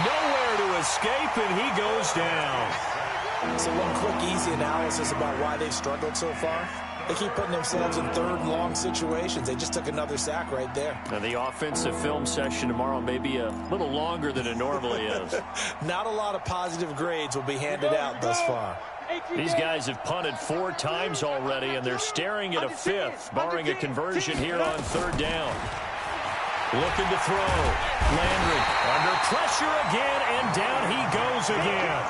Nowhere to escape, and he goes down. So one quick, easy analysis about why they've struggled so far. They keep putting themselves in 3rd and long situations. They just took another sack right there. Now the offensive film session tomorrow may be a little longer than it normally is. Not a lot of positive grades will be handed out thus far. These guys have punted 4 times already, and they're staring at a 5th, barring a conversion here on 3rd down. Looking to throw. Landry under pressure again, and down he goes again.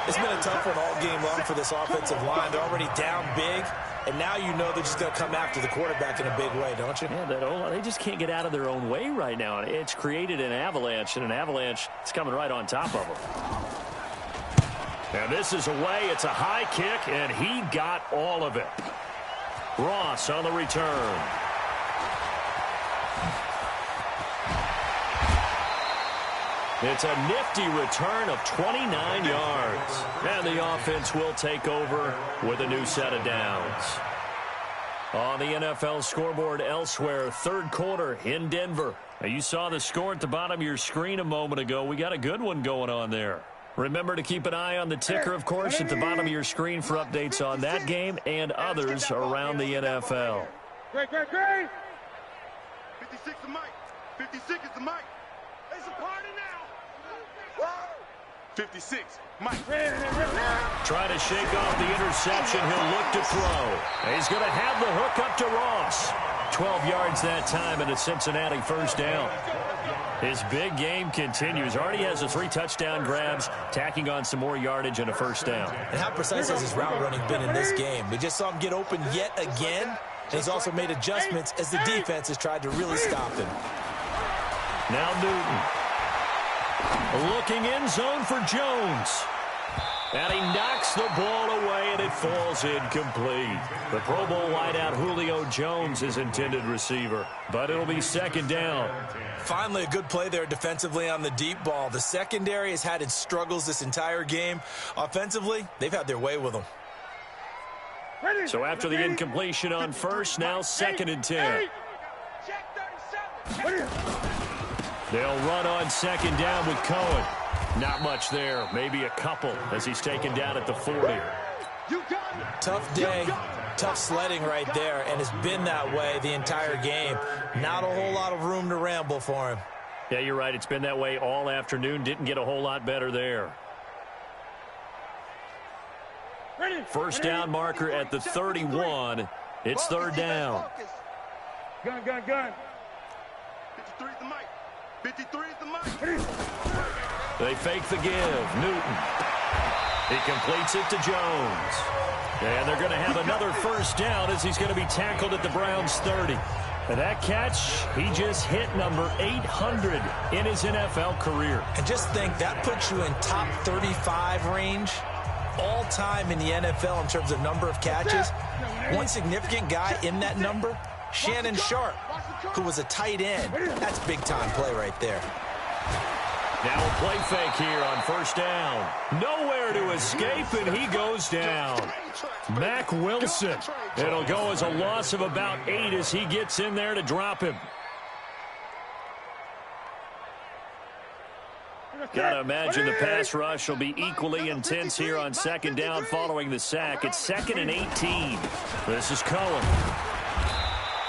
It's been a tough one all game long for this offensive line. They're already down big, and now you know they're just going to come after the quarterback in a big way, don't you? Yeah, they just can't get out of their own way right now. It's created an avalanche, and an avalanche is coming right on top of them. And this is away. It's a high kick, and he got all of it. Ross on the return. It's a nifty return of 29 yards. And the offense will take over with a new set of downs. On the NFL scoreboard elsewhere, third quarter in Denver. Now, you saw the score at the bottom of your screen a moment ago. We got a good one going on there. Remember to keep an eye on the ticker, of course, at the bottom of your screen for updates on that game and others around the NFL. Great. 56 to Mike. 56 is the Mike. It's a party now. 56, Mike. Trying to shake off the interception. He'll look to throw. He's going to have the hook up to Ross. 12 yards that time and a Cincinnati first down. His big game continues. Already has the 3 touchdown grabs, tacking on some more yardage and a first down. And how precise has his route running been in this game? We just saw him get open yet again. And he's also made adjustments as the defense has tried to really stop him. Now Newton. Looking in zone for Jones. And he knocks the ball away, and it falls incomplete. The Pro Bowl wideout Julio Jones is intended receiver, but it'll be second down. Finally, a good play there defensively on the deep ball. The secondary has had its struggles this entire game. Offensively, they've had their way with them. So after the incompletion on first, now second and 10. They'll run on second down with Cohen. Not much there, maybe a couple as he's taken down at the 40. Tough day, tough sledding right there, and it's been that way the entire game. Not a whole lot of room to ramble for him. Yeah, you're right. It's been that way all afternoon. Didn't get a whole lot better there. First down marker at the 31. It's third down. Gun. 53 is the Mike. 53 is the Mike. They fake the give. Newton. He completes it to Jones. And they're going to have another first down as he's going to be tackled at the Browns 30. And that catch, he just hit number 800 in his NFL career. And just think, that puts you in top 35 range all time in the NFL in terms of number of catches. One significant guy in that number, Shannon Sharp, who was a tight end. That's big-time play right there. Now a play fake here on first down. Nowhere to escape, and he goes down. Mack Wilson. It'll go as a loss of about 8 as he gets in there to drop him. Gotta imagine the pass rush will be equally intense here on second down following the sack. It's second and 18. This is Cohen.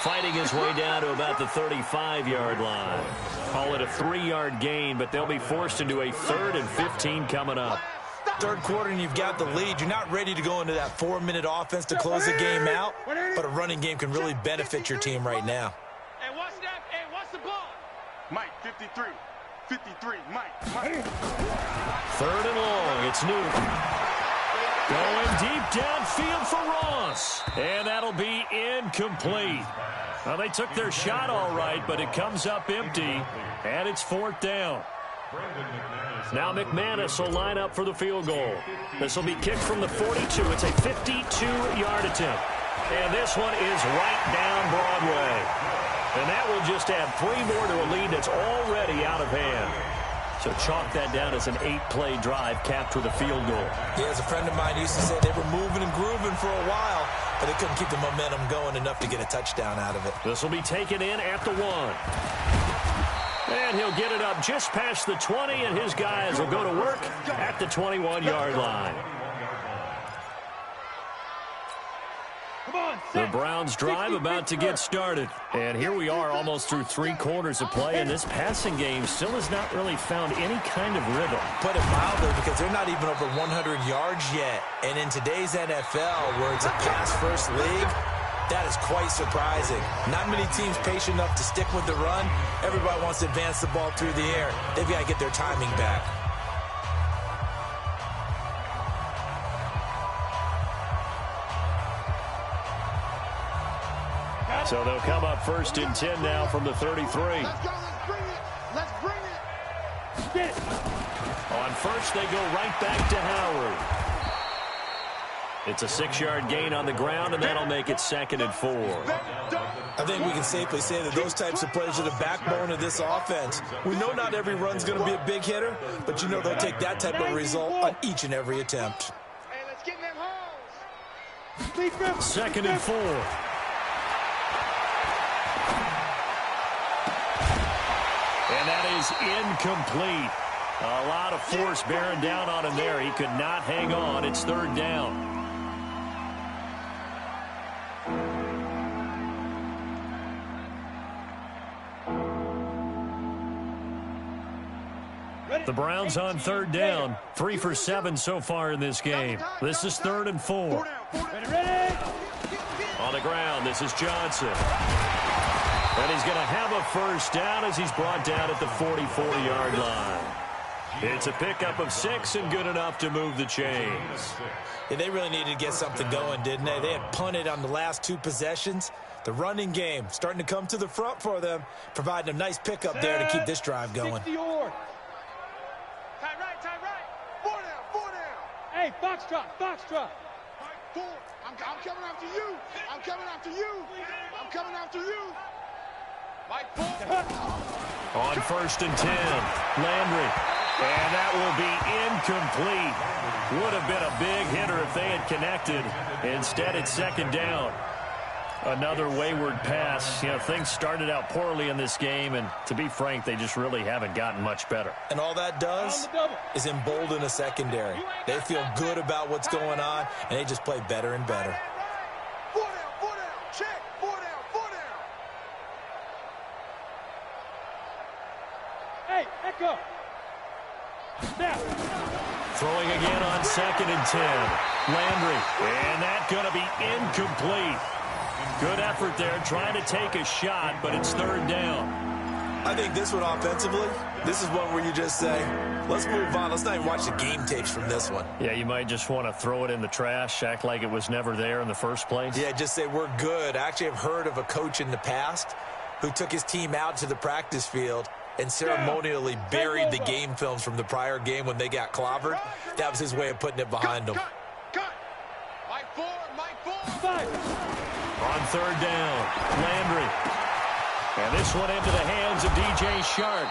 Fighting his way down to about the 35-yard line. Call it a 3-yard gain, but they'll be forced into a 3rd and 15 coming up. Third quarter and you've got the lead. You're not ready to go into that 4-minute offense to close the game out, but a running game can really benefit your team right now. Hey, what's that? Hey, what's the ball? Mike, 53. 53, Mike. 3rd and long. It's Newton. Going deep downfield for Ross. And that'll be incomplete. Well, they took their shot all right, but it comes up empty, and it's 4th down. Now McManus will line up for the field goal. This will be kicked from the 42. It's a 52-yard attempt. And this one is right down Broadway. And that will just add 3 more to a lead that's already out of hand. So chalk that down as an 8-play drive capped with a field goal. Yeah, as a friend of mine used to say, they were moving and grooving for a while, but they couldn't keep the momentum going enough to get a touchdown out of it. This will be taken in at the 1. And he'll get it up just past the 20, and his guys will go to work at the 21-yard line. The Browns drive about to get started. And here we are almost through 3 quarters of play, and this passing game still has not really found any kind of rhythm. Put it mildly, because they're not even over 100 yards yet. And in today's NFL, where it's a pass-first league, that is quite surprising. Not many teams patient enough to stick with the run. Everybody wants to advance the ball through the air. They've got to get their timing back. So they'll come up 1st and 10 now from the 33. Let's go, let's bring it. Let's bring it. Get it. On first, they go right back to Howard. It's a 6-yard gain on the ground, and that'll make it 2nd and 4. I think we can safely say that those types of plays are the backbone of this offense. We know not every run's going to be a big hitter, but you know they'll take that type of result on each and every attempt. Hey, let's get in them holes. 2nd and 4. And that is incomplete. A lot of force bearing down on him there. He could not hang on. It's 3rd down. The Browns on 3rd down. 3 for 7 so far in this game. This is 3rd and 4. On the ground, this is Johnson. And he's going to have a 1st down as he's brought down at the 44-yard line. It's a pickup of 6 and good enough to move the chains. Yeah, they really needed to get something going, didn't they? They had punted on the last 2 possessions. The running game starting to come to the front for them, providing a nice pickup there to keep this drive going. Tie right, tie right. 4 down. Hey, foxtrot. Mike 4. I'm coming after you. I'm coming after you. Mike 4. On 1st and 10, Landry. And that will be incomplete. Would have been a big hitter if they had connected. Instead, it's 2nd down. Another wayward pass. You know, things started out poorly in this game, and to be frank, they just really haven't gotten much better. And all that does is embolden a secondary. They feel good about what's going on, and they just play better and better. 4 down. Check. 4 down. Hey, Echo. Snap. Throwing again on 2nd and 10. Landry. And that's going to be incomplete. Good effort there, trying to take a shot, but it's 3rd down. I think this one offensively, this is one where you just say, let's move on. Let's not even watch the game tapes from this one. Yeah, you might just want to throw it in the trash, act like it was never there in the first place. Yeah, just say we're good. I actually have heard of a coach in the past who took his team out to the practice field and ceremonially buried the game films from the prior game when they got clobbered. That was his way of putting it behind them. Cut. Mike 4. 5. On 3rd down, Landry. And this one into the hands of DJ Shark.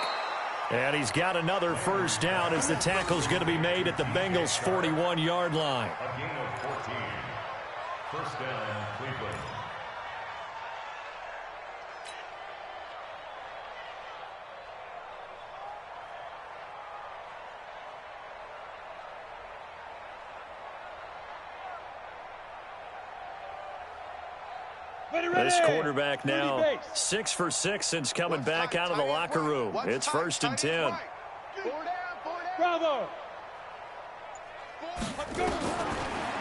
And he's got another 1st down as the tackle's going to be made at the Bengals' 41-yard line. A gain of 14. 1st down, Cleveland. This quarterback now 6 for 6 since coming back out of the locker room. It's 1st and 10. 4 down. Bravo.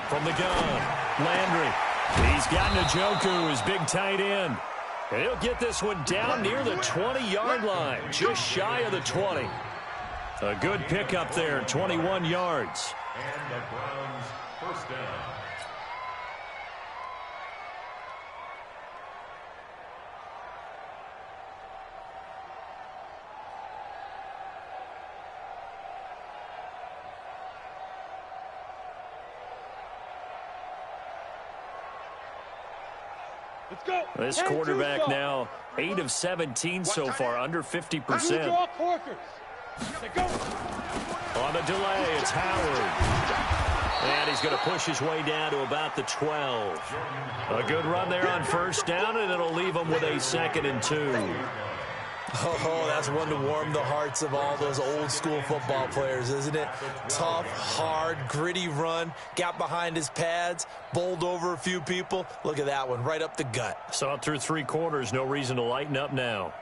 From the gun, Landry. He's got Njoku, his big tight end. And he'll get this one down near the 20-yard line, just shy of the 20. A good pickup there, 21 yards. And the Browns' 1st down. Let's go. This quarterback now 8 of 17 so far, under 50%. Draw Corkers. Go. On the delay, it's Howard. And he's going to push his way down to about the 12. A good run there on 1st down, and it'll leave him with a 2nd and 2. Oh, that's one to warm the hearts of all those old-school football players, isn't it? Tough, hard, gritty run, got behind his pads, bowled over a few people. Look at that one, right up the gut. Saw it through 3 quarters, no reason to lighten up now.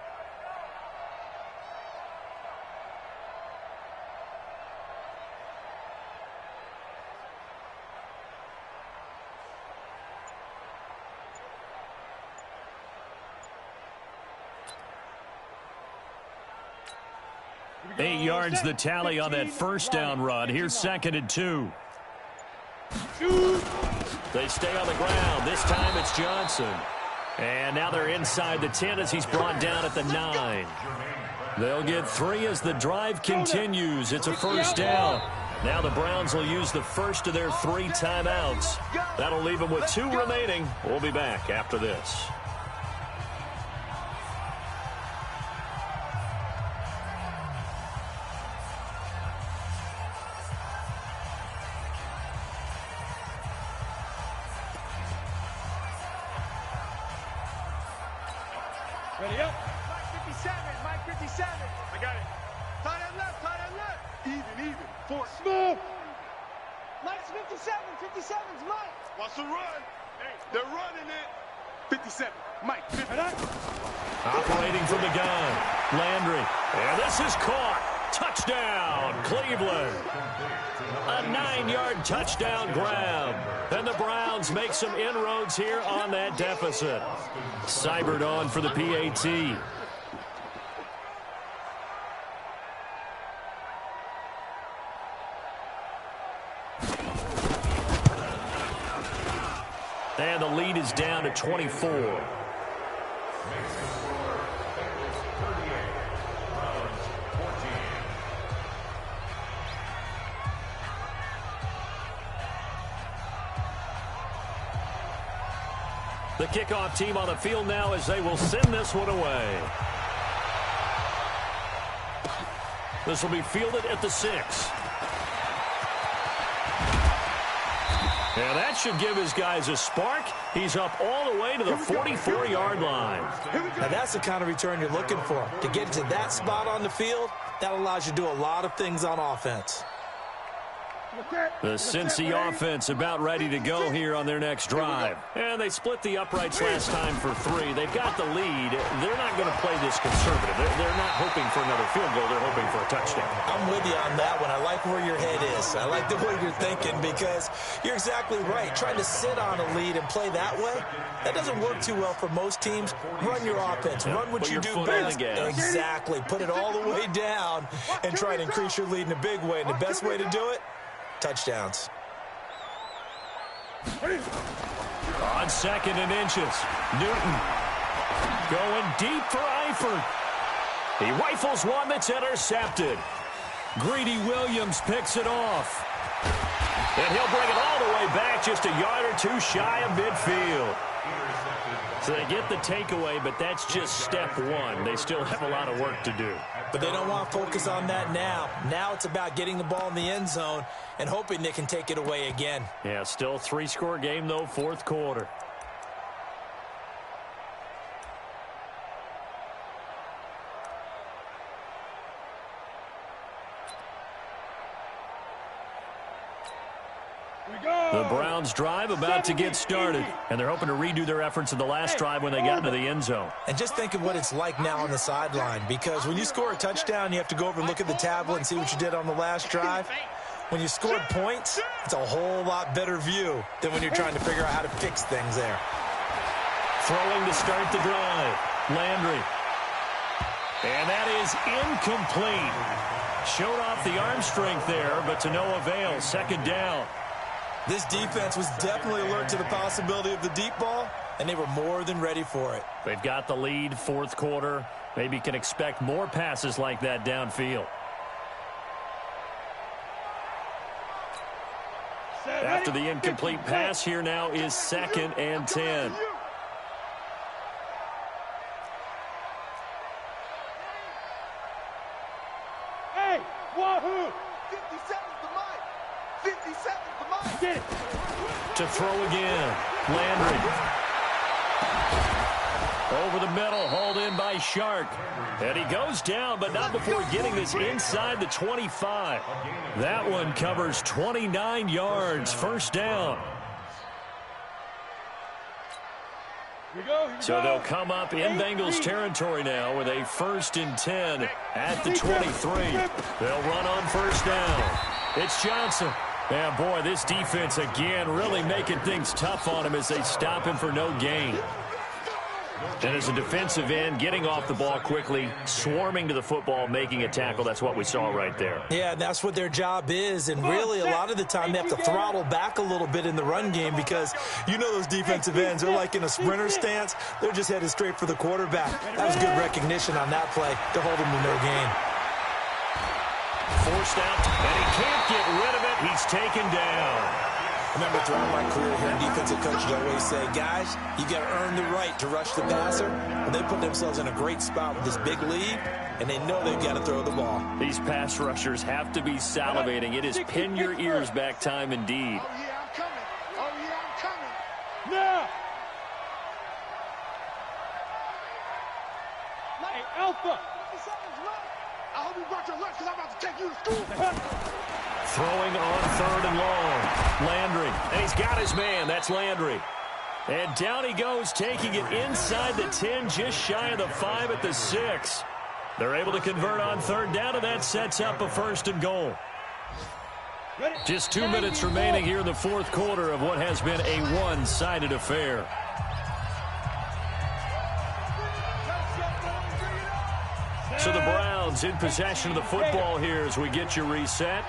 Eight yards the tally on that 1st down run. Here's 2nd and 2. They stay on the ground. This time it's Johnson. And now they're inside the 10 as he's brought down at the 9. They'll get 3 as the drive continues. It's a 1st down. Now the Browns will use the first of their 3 timeouts. That'll leave them with 2 remaining. We'll be back after this. Ready up. Mike 57, Mike 57. I got it. Tight end left, tight end left. Even. Force. Move. Mike's 57, 57's Mike. Wants to run. Hey, they're running it. 57, Mike. 50. Operating from the gun, Landry. And this is caught. Touchdown, Cleveland. A 9-yard touchdown grab. And the Browns make some inroads here on that deficit. Seibert on for the PAT. And the lead is down to 24. The kickoff team on the field now as they will send this one away. This will be fielded at the 6. And that should give his guys a spark. He's up all the way to the 44-yard line. Now that's the kind of return you're looking for. To get to that spot on the field, that allows you to do a lot of things on offense. The Cincy offense about ready to go here on their next drive. And they split the uprights last time for 3. They've got the lead. They're not going to play this conservative. They're not hoping for another field goal. They're hoping for a touchdown. I'm with you on that one. I like where your head is. I like the way you're thinking because you're exactly right. Trying to sit on a lead and play that way, that doesn't work too well for most teams. Run your offense. Run what you do best. Exactly. Put it all the way down and try to increase your lead in a big way. And the best way to do it, touchdowns. On 2nd and inches, Newton going deep for Eifert. He rifles one that's intercepted. Greedy Williams picks it off. And he'll bring it all the way back just a yard or 2 shy of midfield. So they get the takeaway, but that's just step 1. They still have a lot of work to do. But they don't want to focus on that now. Now it's about getting the ball in the end zone and hoping they can take it away again. Yeah, still 3-score game, though, 4th quarter. The Browns drive about to get started, and they're hoping to redo their efforts in the last drive when they got into the end zone. And just think of what it's like now on the sideline, because when you score a touchdown, you have to go over and look at the tablet and see what you did on the last drive. When you scored points, it's a whole lot better view than when you're trying to figure out how to fix things there. Throwing to start the drive, Landry. And that is incomplete. Showed off the arm strength there, but to no avail. 2nd down. This defense was definitely alert to the possibility of the deep ball, and they were more than ready for it. They've got the lead, 4th quarter. Maybe can expect more passes like that downfield. After the incomplete pass, here now is 2nd and 10. Hey, wahoo! 57's the Mike. 57's the Mike. Get it. To throw again, Landry. Over the middle, hauled in by Shark. And he goes down, but not before getting this inside the 25. That one covers 29 yards, 1st down. So they'll come up in Bengals territory now with a 1st and 10 at the 23. They'll run on 1st down. It's Johnson. Yeah, boy, this defense again really making things tough on him as they stop him for no gain. And as a defensive end, getting off the ball quickly, swarming to the football, making a tackle, that's what we saw right there. Yeah, that's what their job is, and really a lot of the time they have to throttle back a little bit in the run game because you know those defensive ends, they're like in a sprinter stance. They're just headed straight for the quarterback. That was good recognition on that play to hold him to no gain. forced out, and he can't get rid of it. He's taken down. Remember, throughout my career here in defensive coaches always say, guys, you got to earn the right to rush the passer. And they put themselves in a great spot with this big lead, and they know they've got to throw the ball. These pass rushers have to be salivating. It is pin your ears back time indeed. Oh, yeah, I'm coming. Oh, yeah, I'm coming. Now! Hey, Alpha! I hope you brought your lunch because I'm about to take you to school. Throwing on 3rd and long. Landry. And he's got his man. That's Landry. And down he goes, taking it inside the 10, just shy of the 5 at the 6. They're able to convert on 3rd down, and that sets up a 1st and goal. Just 2 minutes remaining here in the 4th quarter of what has been a one-sided affair. So the Browns in possession of the football here as we get you reset.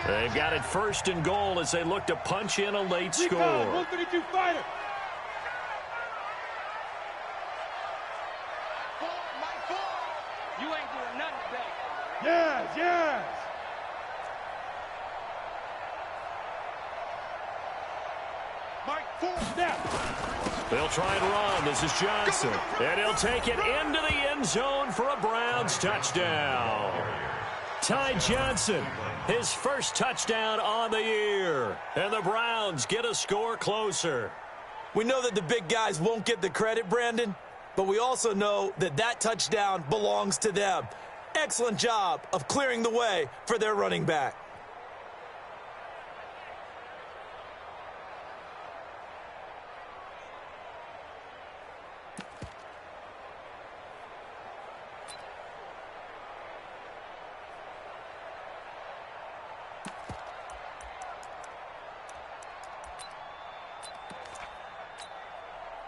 They've got it 1st and goal as they look to punch in a late score. 132 fighter. You ain't doing nothing today. Yes, yes. Mike, 4 Snap. They'll try and run. This is Johnson. And he'll take it into the end zone for a Browns touchdown. Ty Johnson, his first touchdown on the year. And the Browns get a score closer. We know that the big guys won't get the credit, Brandon, but we also know that that touchdown belongs to them. Excellent job of clearing the way for their running back.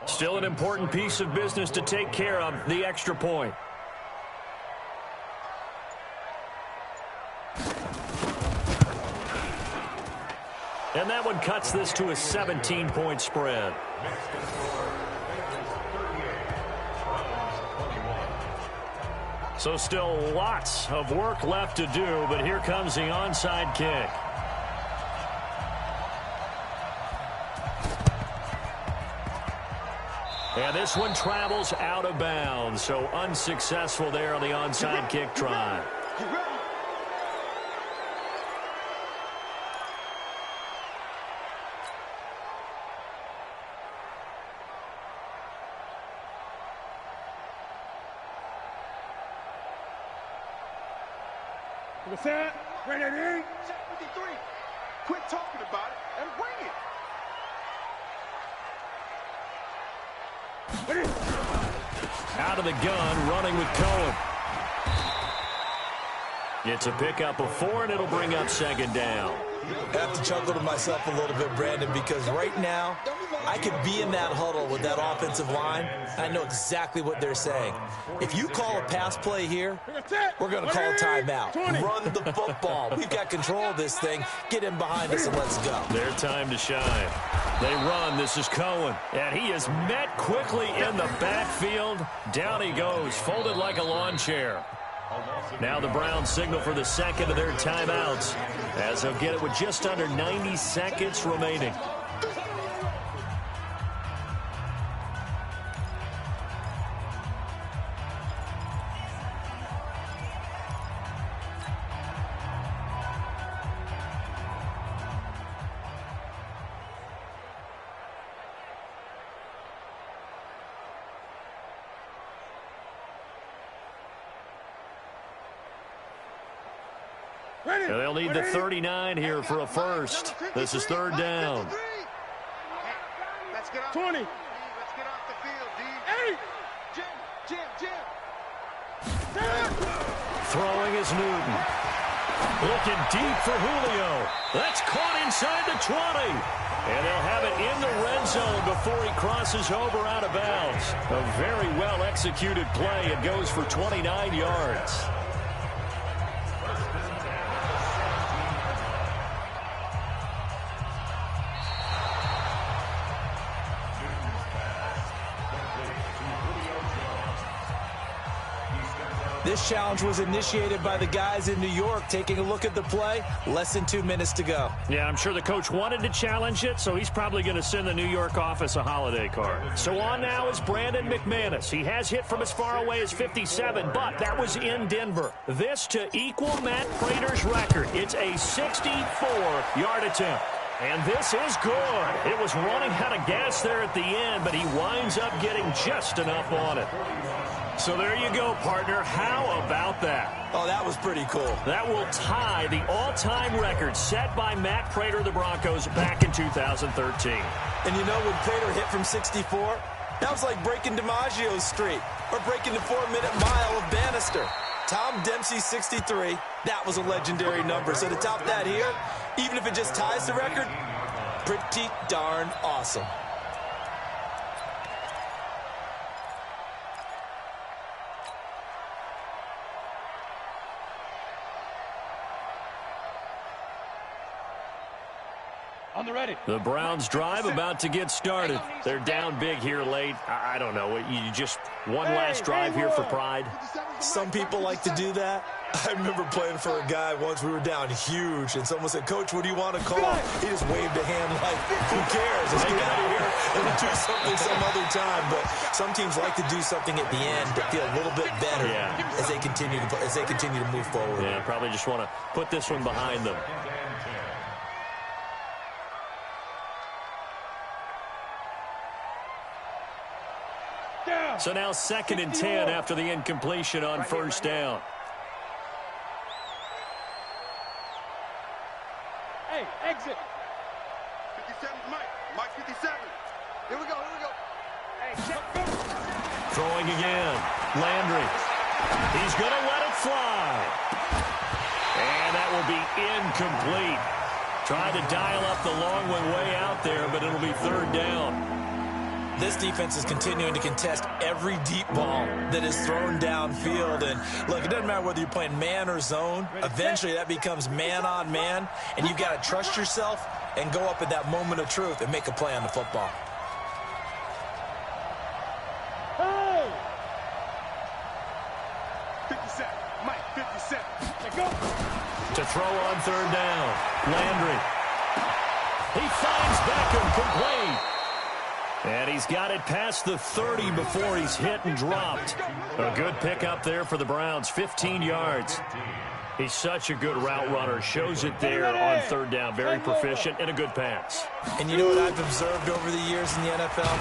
Still an important piece of business to take care of, the extra point. And that one cuts this to a 17-point spread. So still lots of work left to do, but here comes the onside kick. And this one travels out of bounds, so unsuccessful there on the onside kick try. What's that? Ready? Check 53. Quit talking about it and bring it. Out of the gun, running with Cohen. It's a pickup of 4, and it'll bring up 2nd down. I have to chuckle to myself a little bit, Brandon, because right now I could be in that huddle with that offensive line. I know exactly what they're saying. If you call a pass play here, we're going to call a timeout. Run the football. We've got control of this thing. Get in behind us and let's go. Their time to shine. They run. This is Cohen. And he is met quickly in the backfield. Down he goes, folded like a lawn chair. Now the Browns signal for the 2nd of their timeouts as they'll get it with just under 90 seconds remaining. And they'll need the 39 here for a first. This is 3rd down. Let's get off 20. Let's get off the field, D. 8. Jim. Throwing is Newton. Looking deep for Julio. That's caught inside the 20. And they'll have it in the red zone before he crosses over out of bounds. A very well-executed play. It goes for 29 yards. This challenge was initiated by the guys in New York. Taking a look at the play, less than 2 minutes to go. Yeah, I'm sure the coach wanted to challenge it, so he's probably going to send the New York office a holiday card. So on now is Brandon McManus. He has hit from as far away as 57, but that was in Denver. This to equal Matt Prater's record. It's a 64-yard attempt. And this is good. It was running out of gas there at the end, but he winds up getting just enough on it. So there you go, partner. How about that? Oh, that was pretty cool. That will tie the all-time record set by Matt Prater of the Broncos back in 2013. And you know, when Prater hit from 64, that was like breaking DiMaggio's streak or breaking the 4-minute mile of Bannister. Tom Dempsey, 63. That was a legendary number. So to top that here, even if it just ties the record, pretty darn awesome. On the ready. The Browns drive about to get started. They're down big here late. I don't know. You just one last drive here for pride. Some people like to do that. I remember playing for a guy once. We were down huge, and someone said, "Coach, what do you want to call?" He just waved a hand like, "Who cares? Let's get out of here and do something some other time." But some teams like to do something at the end to feel a little bit better as they continue to move forward. Yeah, probably just want to put this one behind them. So now 2nd and 10 after the incompletion on first down. Hey, exit. 57, Mike 57. Here we go. Hey, check. Throwing again. Landry. He's going to let it fly. And that will be incomplete. Trying to dial up the long one way out there, but it'll be 3rd down. This defense is continuing to contest every deep ball that is thrown downfield. And, look, it doesn't matter whether you're playing man or zone. Eventually, that becomes man on man, and you've got to trust yourself and go up at that moment of truth and make a play on the football. Hey! 57, Mike 57. Let's go. To throw on 3rd down. Landry. He finds Beckham complete. And he's got it past the 30 before he's hit and dropped. A good pickup there for the Browns, 15 yards. He's such a good route runner. Shows it there on 3rd down. Very proficient and a good pass. And you know what I've observed over the years in the NFL?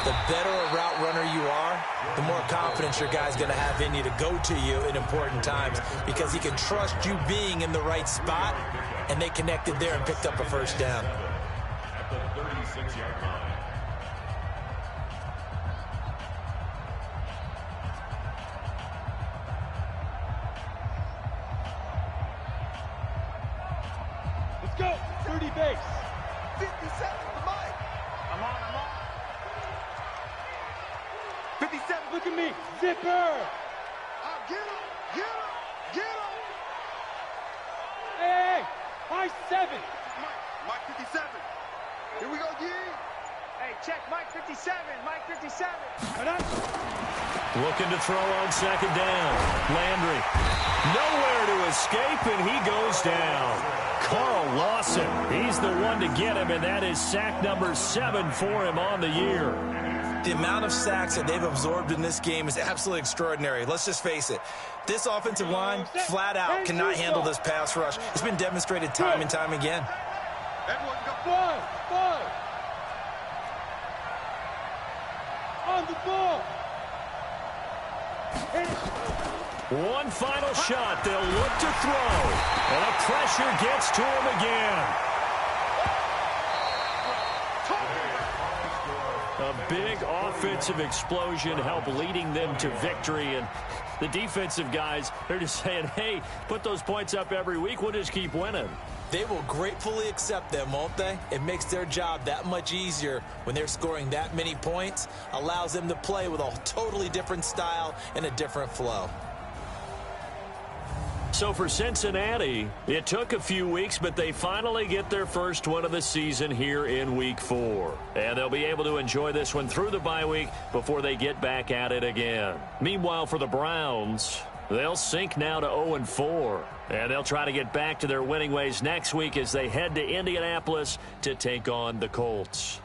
The better a route runner you are, the more confidence your guy's going to have in you to go to you in important times because he can trust you being in the right spot, and they connected there and picked up a first down. At the 36-yard line. Go. 30 base. 57 to Mike. I'm on. 57. Look at me. Zipper. Get him. Hey. High 7. Mike 57. Here we go, G. Hey, check Mike 57. Mike 57. Looking to throw on 2nd down. Landry. Nowhere to escape, and he goes down. Carl Lawson, he's the one to get him, and that is sack number 7 for him on the year. The amount of sacks that they've absorbed in this game is absolutely extraordinary. Let's just face it. This offensive line, flat out, cannot handle this pass rush. It's been demonstrated time and time again. Everyone go. One. On the ball. One final shot. They'll look to throw. And the pressure gets to him again. A big offensive explosion helped leading them to victory. And the defensive guys, they're just saying, hey, put those points up every week. We'll just keep winning. They will gratefully accept them, won't they? It makes their job that much easier when they're scoring that many points. Allows them to play with a totally different style and a different flow. So for Cincinnati, it took a few weeks, but they finally get their first win of the season here in Week 4. And they'll be able to enjoy this one through the bye week before they get back at it again. Meanwhile, for the Browns, They'll sink now to 0-4, and they'll try to get back to their winning ways next week as they head to Indianapolis to take on the Colts.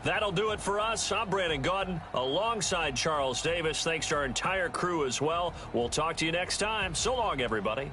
That'll do it for us. I'm Brandon Gaudin alongside Charles Davis. Thanks to our entire crew as well. We'll talk to you next time. So long, everybody.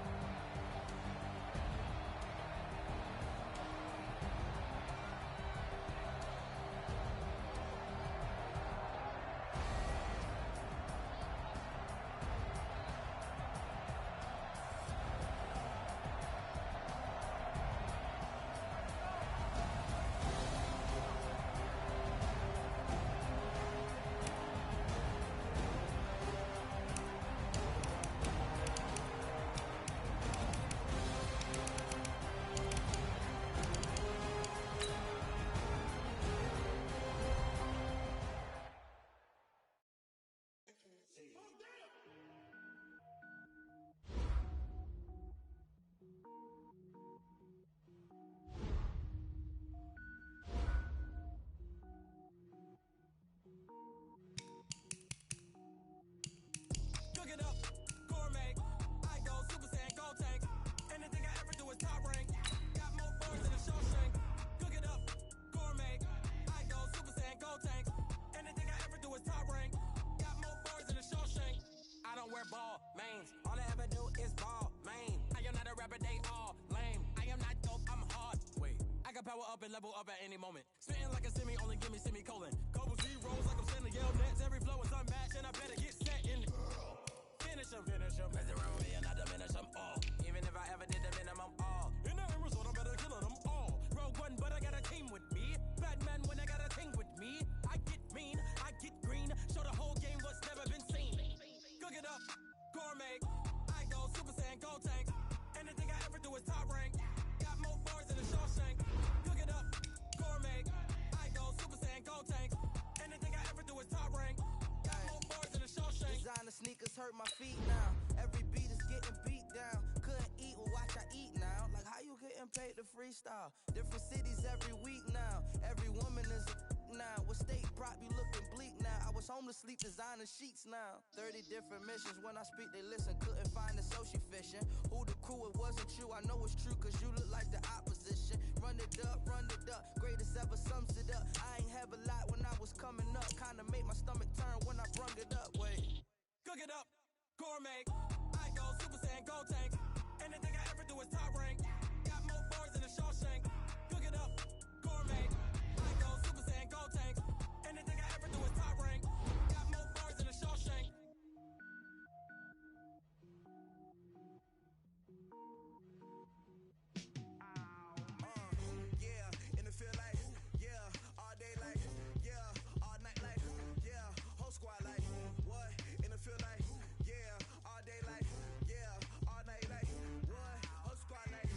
Ball, mains. All I ever do is ball, main. I am not a rapper, they all lame. I am not dope, I'm hard. Wait, I got power up and level up at any moment. Spitting like a semi, only give me semicolon. Couple zeros like I'm sending yell nets. Every flow is unmatched, and I better get set in. Finish them. Mess around with me and I diminish them all. Even if I ever did the minimum all. In the end result, I'm better killing them all. Rogue one, but I got a team with me. Batman when I got a team with me. I get mean, I get green. Show the whole game what's never been seen. Cook it up, gourmet. I go Super Saiyan, go tank. Anything I ever do is top rank. Got more bars than a Shawshank. Cook it up, gourmet. I go Super Saiyan, go tank. Anything I ever do is top rank. Got more bars than a Shawshank. Designer sneakers hurt my feet now. Every beat is getting beat down. Couldn't eat, well watch I eat now. Like how you getting paid to freestyle? Different cities every week now. Every woman is a now. With state prop, you looking bleak now. I was homeless, sleep designer sheets now. 30 different missions. When I speak, they listen. Couldn't find the social fishing. Who the crew, it wasn't you. I know it's true, cause you look like the opposition. Run it up. Greatest ever sums it up. I ain't have a lot when I was coming up. Kinda made my stomach turn when I brung it up. Wait. Cook it up, gourmet. I go Super Saiyan, go tank. Anything I ever do is top rank. Got more bars than a Shawshank. Cook it up, gourmet. I go Super Saiyan, go tank. Anything I ever do is top rank. Got more bars than a Shawshank. Yeah, and it feel like, yeah, all day like, yeah, all night like, yeah, whole squad like, what? And it feel like, yeah, all day like, yeah, all night like, what? Whole squad like,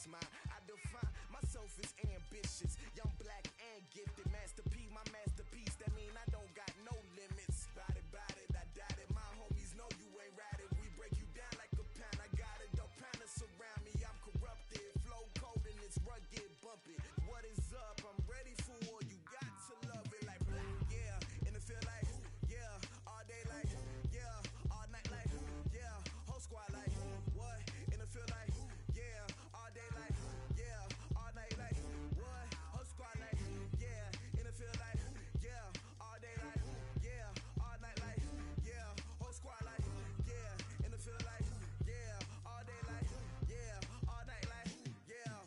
it's mine. I define myself as ambitious, young, black, and gifted. Master P, my masterpiece. That mean I don't got no limits. Bout it, I doubt it. My homies know you ain't ratted. We break you down like a pound. I got it, dog pounders surround me. I'm corrupted, flow cold and it's rugged, bumpy. What is up? I'm ready for war. You got to love it like yeah, and it feel like yeah, all day like yeah, all night like yeah, whole squad like what? And it feel like yeah, all day like yeah, all night like what? Whole squad like yeah, and it feel like yeah, all day like yeah, all night like yeah, whole squad like yeah, and it feel like yeah, all day like yeah, all night like yeah.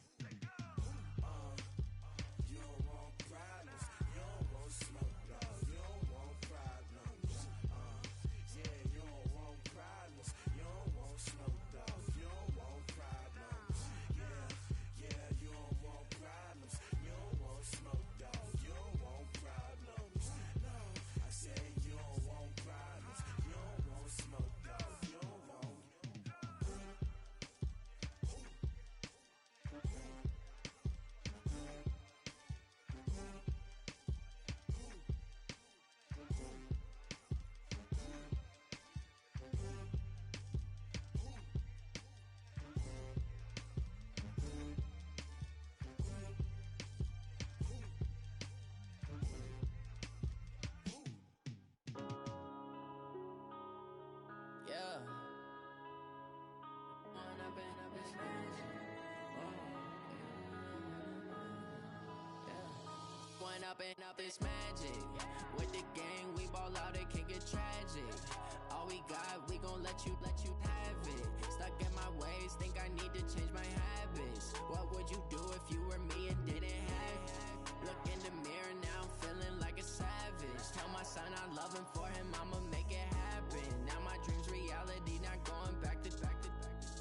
You don't want problems, you don't want smoke, dog. You don't want problems. Yeah, you don't want problems, you don't want smoke, dog. You don't want problems. Yeah, you don't want problems, you don't want smoke, dog. You don't want problems. No, I said you don't want problems, you don't want smoke, dog. You don't want. Yeah. One up and up is magic. With the gang, we ball out, it can get tragic. All we got, we gon' let you have it. Stuck in my ways, think I need to change my habits. What would you do if you were me and didn't have it? Look in the mirror now, I'm feeling like a savage. Tell my son I love him, for him I'ma make it happen. Now my dream's reality, not going back to.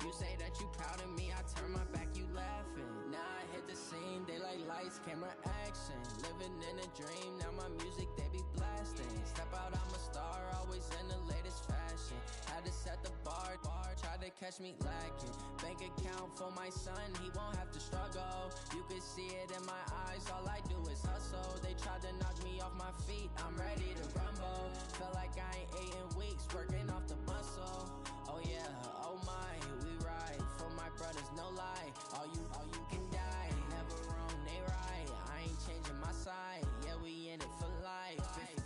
You say that you proud of me, I turn my back, you laughing. Now I hit the scene, they like lights, camera, action. Living in a dream, now my music they be blasting. Step out, I'm a star, always in the latest fashion. Had to set the bar, try to catch me lacking. Bank account for my son, he won't have to struggle. You can see it in my eyes, all I do is hustle. They tried to knock me off my feet, I'm ready to rumble. Feel like I ain't ate in weeks, working off the muscle. Oh yeah, oh my, we ride for my brothers, no lie. All you can die, never wrong, they right. I ain't changing my side, yeah, we in it for life.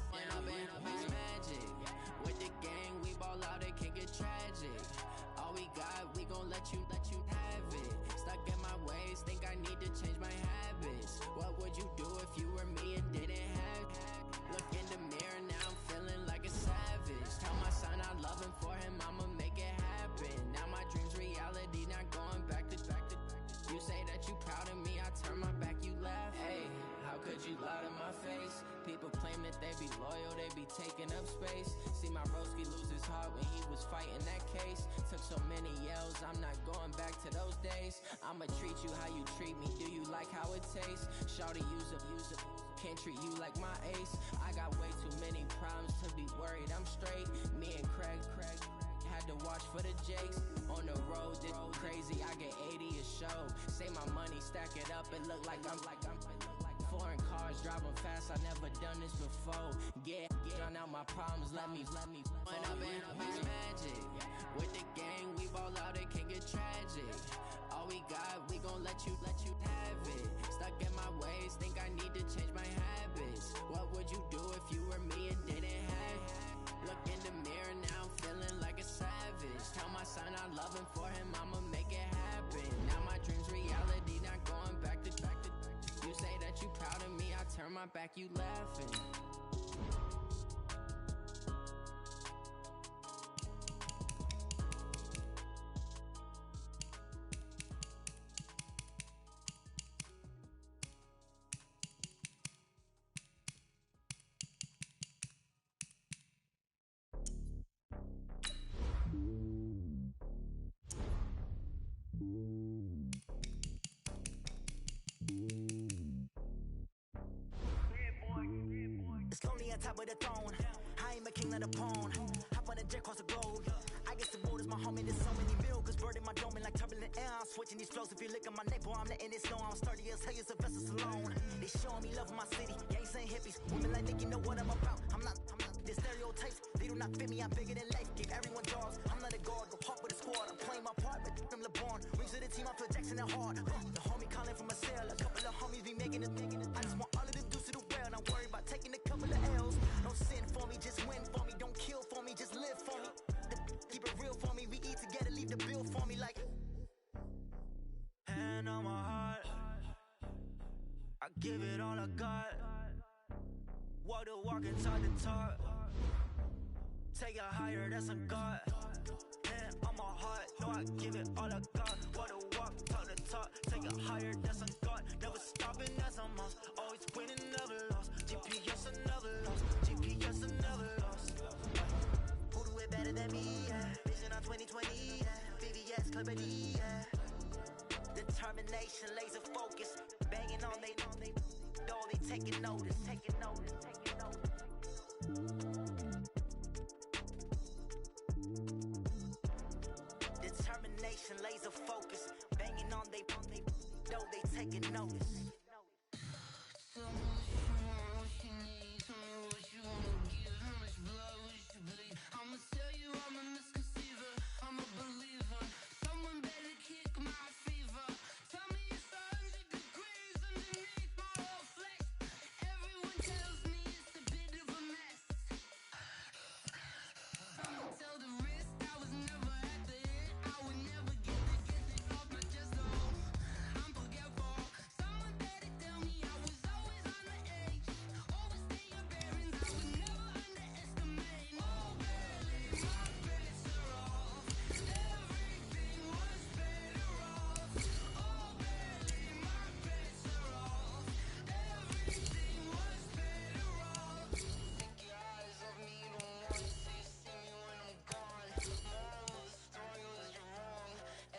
When up is magic. With the gang, we ball out, it can get tragic. All we got, we gon' let you have it. Stuck in my ways, think I need to change my habits. What would you do if you were me and didn't have it? Look in the mirror, now I'm feeling like a savage. Tell my son I love him, for him I'ma make it happen. Now my dream's reality, not going back to. You say that you proud of me, I turn my back, you laugh. Hey, how could you lie to my face? People claim that they be loyal, they be taking up space. See my broski lose his heart when he was fighting that case. Took so many yells, I'm not going back to those days. I'ma treat you how you treat me, do you like how it tastes? Shawty, use up, can't treat you like my ace. I got way too many problems to be worried, I'm straight. Me and Craig had to watch for the Jakes. On the road, this crazy, I get 80 a show. Say my money, stack it up, it look like I'm foreign cars, driving fast, I never done this before. Get drown out my problems, let me When up is magic. With the gang, we ball out, it can get tragic. All we got, we gon' let you have it. Stuck in my ways, think I need to change my habits. What would you do if you were me and didn't have it? Look in the mirror, now I'm feeling like a savage. Tell my son I love him, for him I'ma make it happen. Now my dream's reality, not going back to. You say that you proud of me, I turn my back, you laughing. It's lonely on top of the throne. I am a king of the pawn. Hop on a jet across the globe. I guess the world is my home and there's so many miracles bird in my dome and like turbulent air. switching these flows. If you look at my neck, boy, I'm letting it snow. I'm sturdy as hell, as Sylvester Stallone. They showing me love in my city. Gangs ain't hippies. Women like think you know what I'm about. I'm not the stereotypes. They do not fit me. I'm bigger than life. Give everyone jaws. I'm not a guard. Go hard with a squad. I'm playing my part, but I'm LeBron. Rings to the team. I feel Jackson and hard. The homie calling from a cell. A couple of homies be making it. I just want all of them dudes to do well. Not worry about taking a couple of L's. Don't sin for me, just win for me. Don't kill for me, just live for me. Keep it real for me. We eat together, leave the bill for me like. Hand on my heart, I give it all I got. Walk the walk and talk the talk. Take it higher, that's a God. Hand on my heart, no, I give it all I got. Walk the walk, talk the talk. Take it higher, that's a God. Never stopping, that's a must. Always winning, never lost. GPS, another loss. GPS, another loss. Who do it better than me? Yeah. Vision on 2020. Yeah. VVS, Clipper D. Yeah. Determination, laser focus, banging on they taking notice. Determination, laser focus, banging on they taking notice. Tell me what you need, tell me what you wanna give, how much blood would you bleed? I'ma tell you I'm a misconceiver, I'm a believer. Someone better kick my fever. Tell me it's 100 degrees underneath my whole flesh. Everyone tells me it's a bit of a mess. I'ma tell the risk I was never at the hit. I would never get this off my chest though. I'm forgetful. Someone better tell me I was always on the edge. Overstay your bearings, I would never underestimate. Oh barely, my bets are off. Everything was better off. Oh barely, my bets are off. Everything was better off. Take your eyes off me, don't wanna see me when I'm gone. Moral of the story was you're wrong.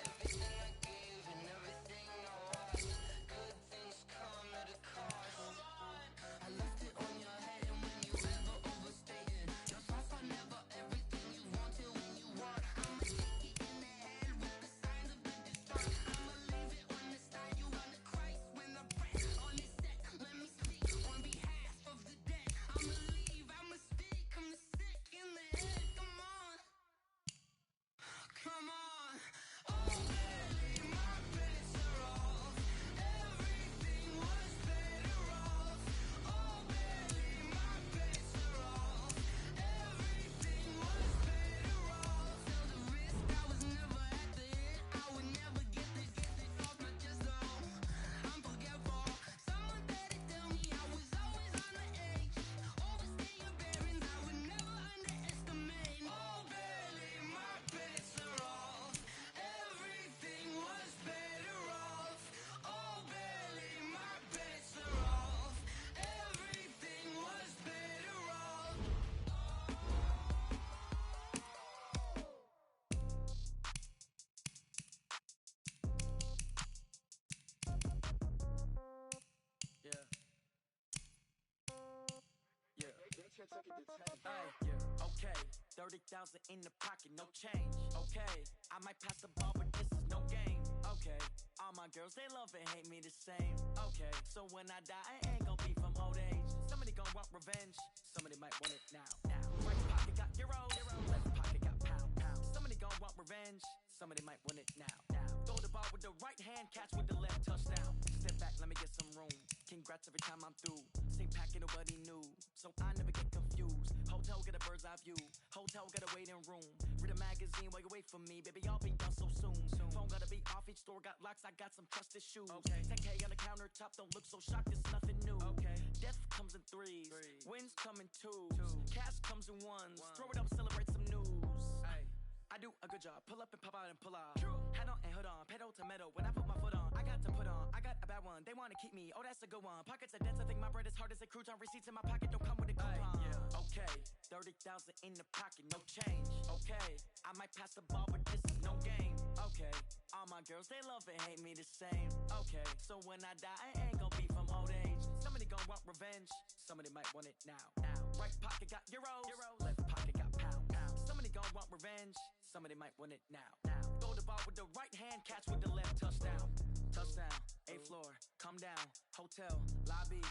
Everything I gave and everything I lost. Good things come at a cost. I left it on your head, and when you ever overstated, your thoughts are never everything you wanted when you want. I'ma take it in the head with the signs of the distort. I'ma leave it on the side. You on the Christ when I press on this set. Let me speak on behalf of the dead. I'ma leave, I'ma speak. I'm the sick in the head. Come on. Come on. Oh, barely, my bets are off. Everything was better off. Oh, barely, my bets are off. Everything was better off. Tell the risk I was never at the hit. I would never get this off my chest though. I'm forgetful. Someone better tell me I was always on the edge. Overstay your bearings, I would never underestimate. Oh, barely, my bets are off. Everything was better off. Oh, barely, my bets are off. Everything was better off. Okay, 30,000 in the pocket, no change. Okay, I might pass the ball, but this is no game. Okay, all my girls, they love and hate me the same. Okay, so when I die, I ain't gon' be from old age. Somebody gon' want revenge, somebody might want it now. Right pocket got euros, left pocket got pound. Somebody gon' want revenge, somebody might want it now. Throw the ball with the right hand, catch with the left, touchdown. Step back, let me get some room. Congrats every time I'm through. Same packet, nobody knew, so I never get confused. Hotel, get a bird's eye view. Hotel, got a waiting room. Read a magazine while you wait for me. Baby, I'll be done so soon. Phone gotta be off, each store got locks. I got some trusted shoes. 10K on the countertop, don't look so shocked, it's nothing new. Death comes in threes. Wins come in twos. Cash comes in ones. Throw it up, celebrate some news. I do a good job. Pull up and pop out and pull out. Head on and hood on. Pedal to metal. When I put my foot on, I got to put on. I got a bad one. They wanna keep me. Oh, that's a good one. Pockets are dense. I think my bread is hard as a crouton. Receipts in my pocket don't come with a coupon. Okay, 30,000 in the pocket, no change. Okay, I might pass the ball, but this is no game. Okay, all my girls, they love and hate me the same. Okay, so when I die, I ain't gon' be from old age. Somebody gon' want revenge. Somebody might want it now. Right pocket got euros. Left pocket got pound. Somebody gon' want revenge. Somebody might want it now. Throw the the ball with the right hand, catch with the left, touchdown. Touchdown, 8th floor, come down, hotel, lobby.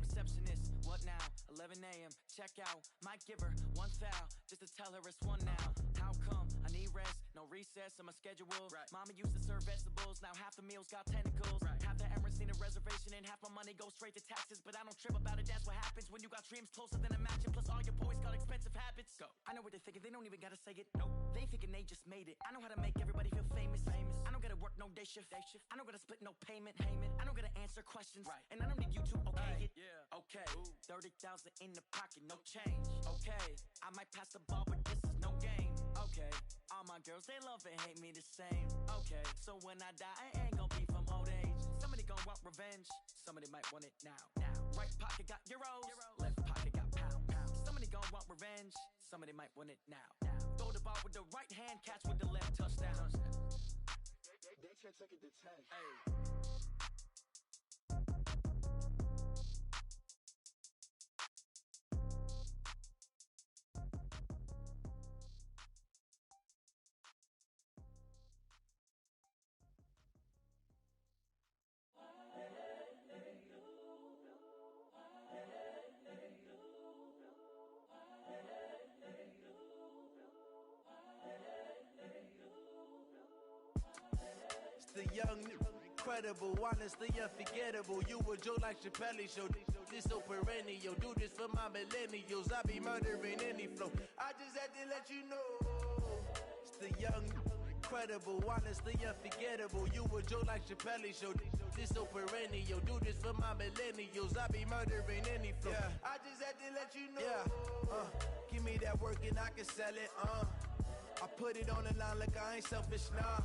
Receptionist, what now? 11 a.m., check out. Might give her one foul, just to tell her it's one now. How come? I need rest, no recess on my schedule. Right. Mama used to serve vegetables, now half the meals got tentacles. Right. Half the Emirates need a reservation and half my money goes straight to taxes. But I don't trip about it, that's what happens when you got dreams closer than a mansion. Plus all your boys got expensive habits. Go. I know what they're thinking, they don't even gotta say it. Nope. They thinking they just made it. I know how to make everybody feel famous. I don't gotta work no day shift. I don't gotta split no payment. I don't gotta answer questions. Right. And I don't need you to okay it. Yeah. Okay. 30,000 in the pocket, no change. Okay. I might pass the ball, but this is no game. Okay. All my girls, they love and hate me the same. Okay. So when I die, I ain't gonna be from old age. Somebody gon' want revenge. Somebody might want it now. Right pocket got euros. Left pocket got pound. Somebody gon' want revenge. Somebody might want it now. Throw the ball with the right hand, catch with the left, touchdown. They can't take it to 10. Hey. The young, incredible, honestly unforgettable. You a Joe like Chappelle show. This so perennial. Do this for my millennials. I be murdering any flow. I just had to let you know. It's the young, incredible, honestly unforgettable. You a Joe like Chappelle show. This so perennial. Do this for my millennials. I be murdering any flow. Yeah. I just had to let you know. Yeah. Give me that work and I can sell it. I put it on the line like I ain't selfish, nah.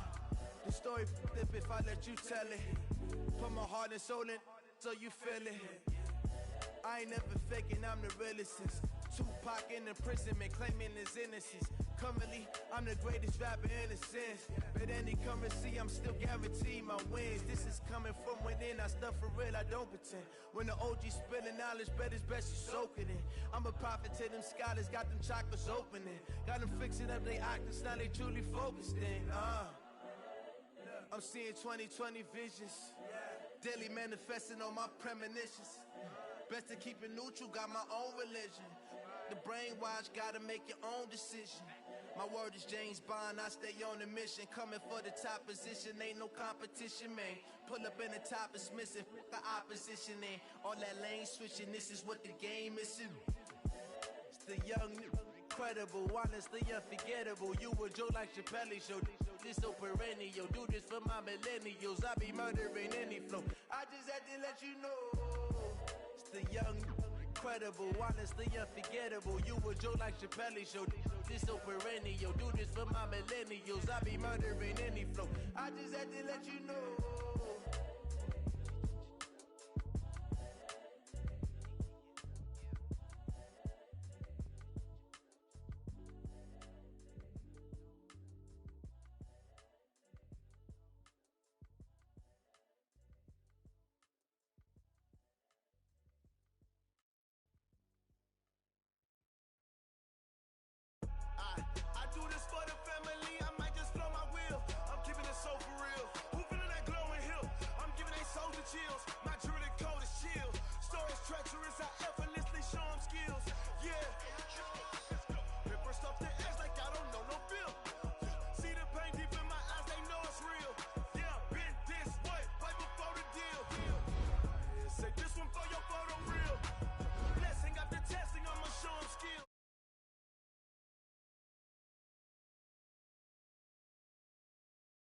The story flip if I let you tell it. Put my heart and soul in so you feel it. I ain't never faking, I'm the realest since Tupac in imprisonment, claiming his innocence. Currently, I'm the greatest rapper in a sense. But any currency, I'm still guaranteed my wins. This is coming from within, I stuff for real, I don't pretend. When the OG spilling knowledge, bet it's best you soak it in. I'm a prophet to them scholars, got them chakras opening. Got them fixing up they octaves, now they truly focused in. I'm seeing 2020 visions, daily manifesting on my premonitions. Best to keep it neutral, got my own religion. The brainwash, gotta make your own decision. My word is James Bond, I stay on a mission. Coming for the top position, ain't no competition, man. Pull up in the top, it's missing, the opposition in. All that lane switching, this is what the game is. It's the young, incredible, honestly unforgettable. You a Joe like Chappelle show. This so perennial. Do this for my millennials. I be murdering any flow. I just had to let you know. It's the young, incredible, honestly unforgettable. You a Joe like Chappelle show. This so perennial. Do this for my millennials. I be murdering any flow. I just had to let you know.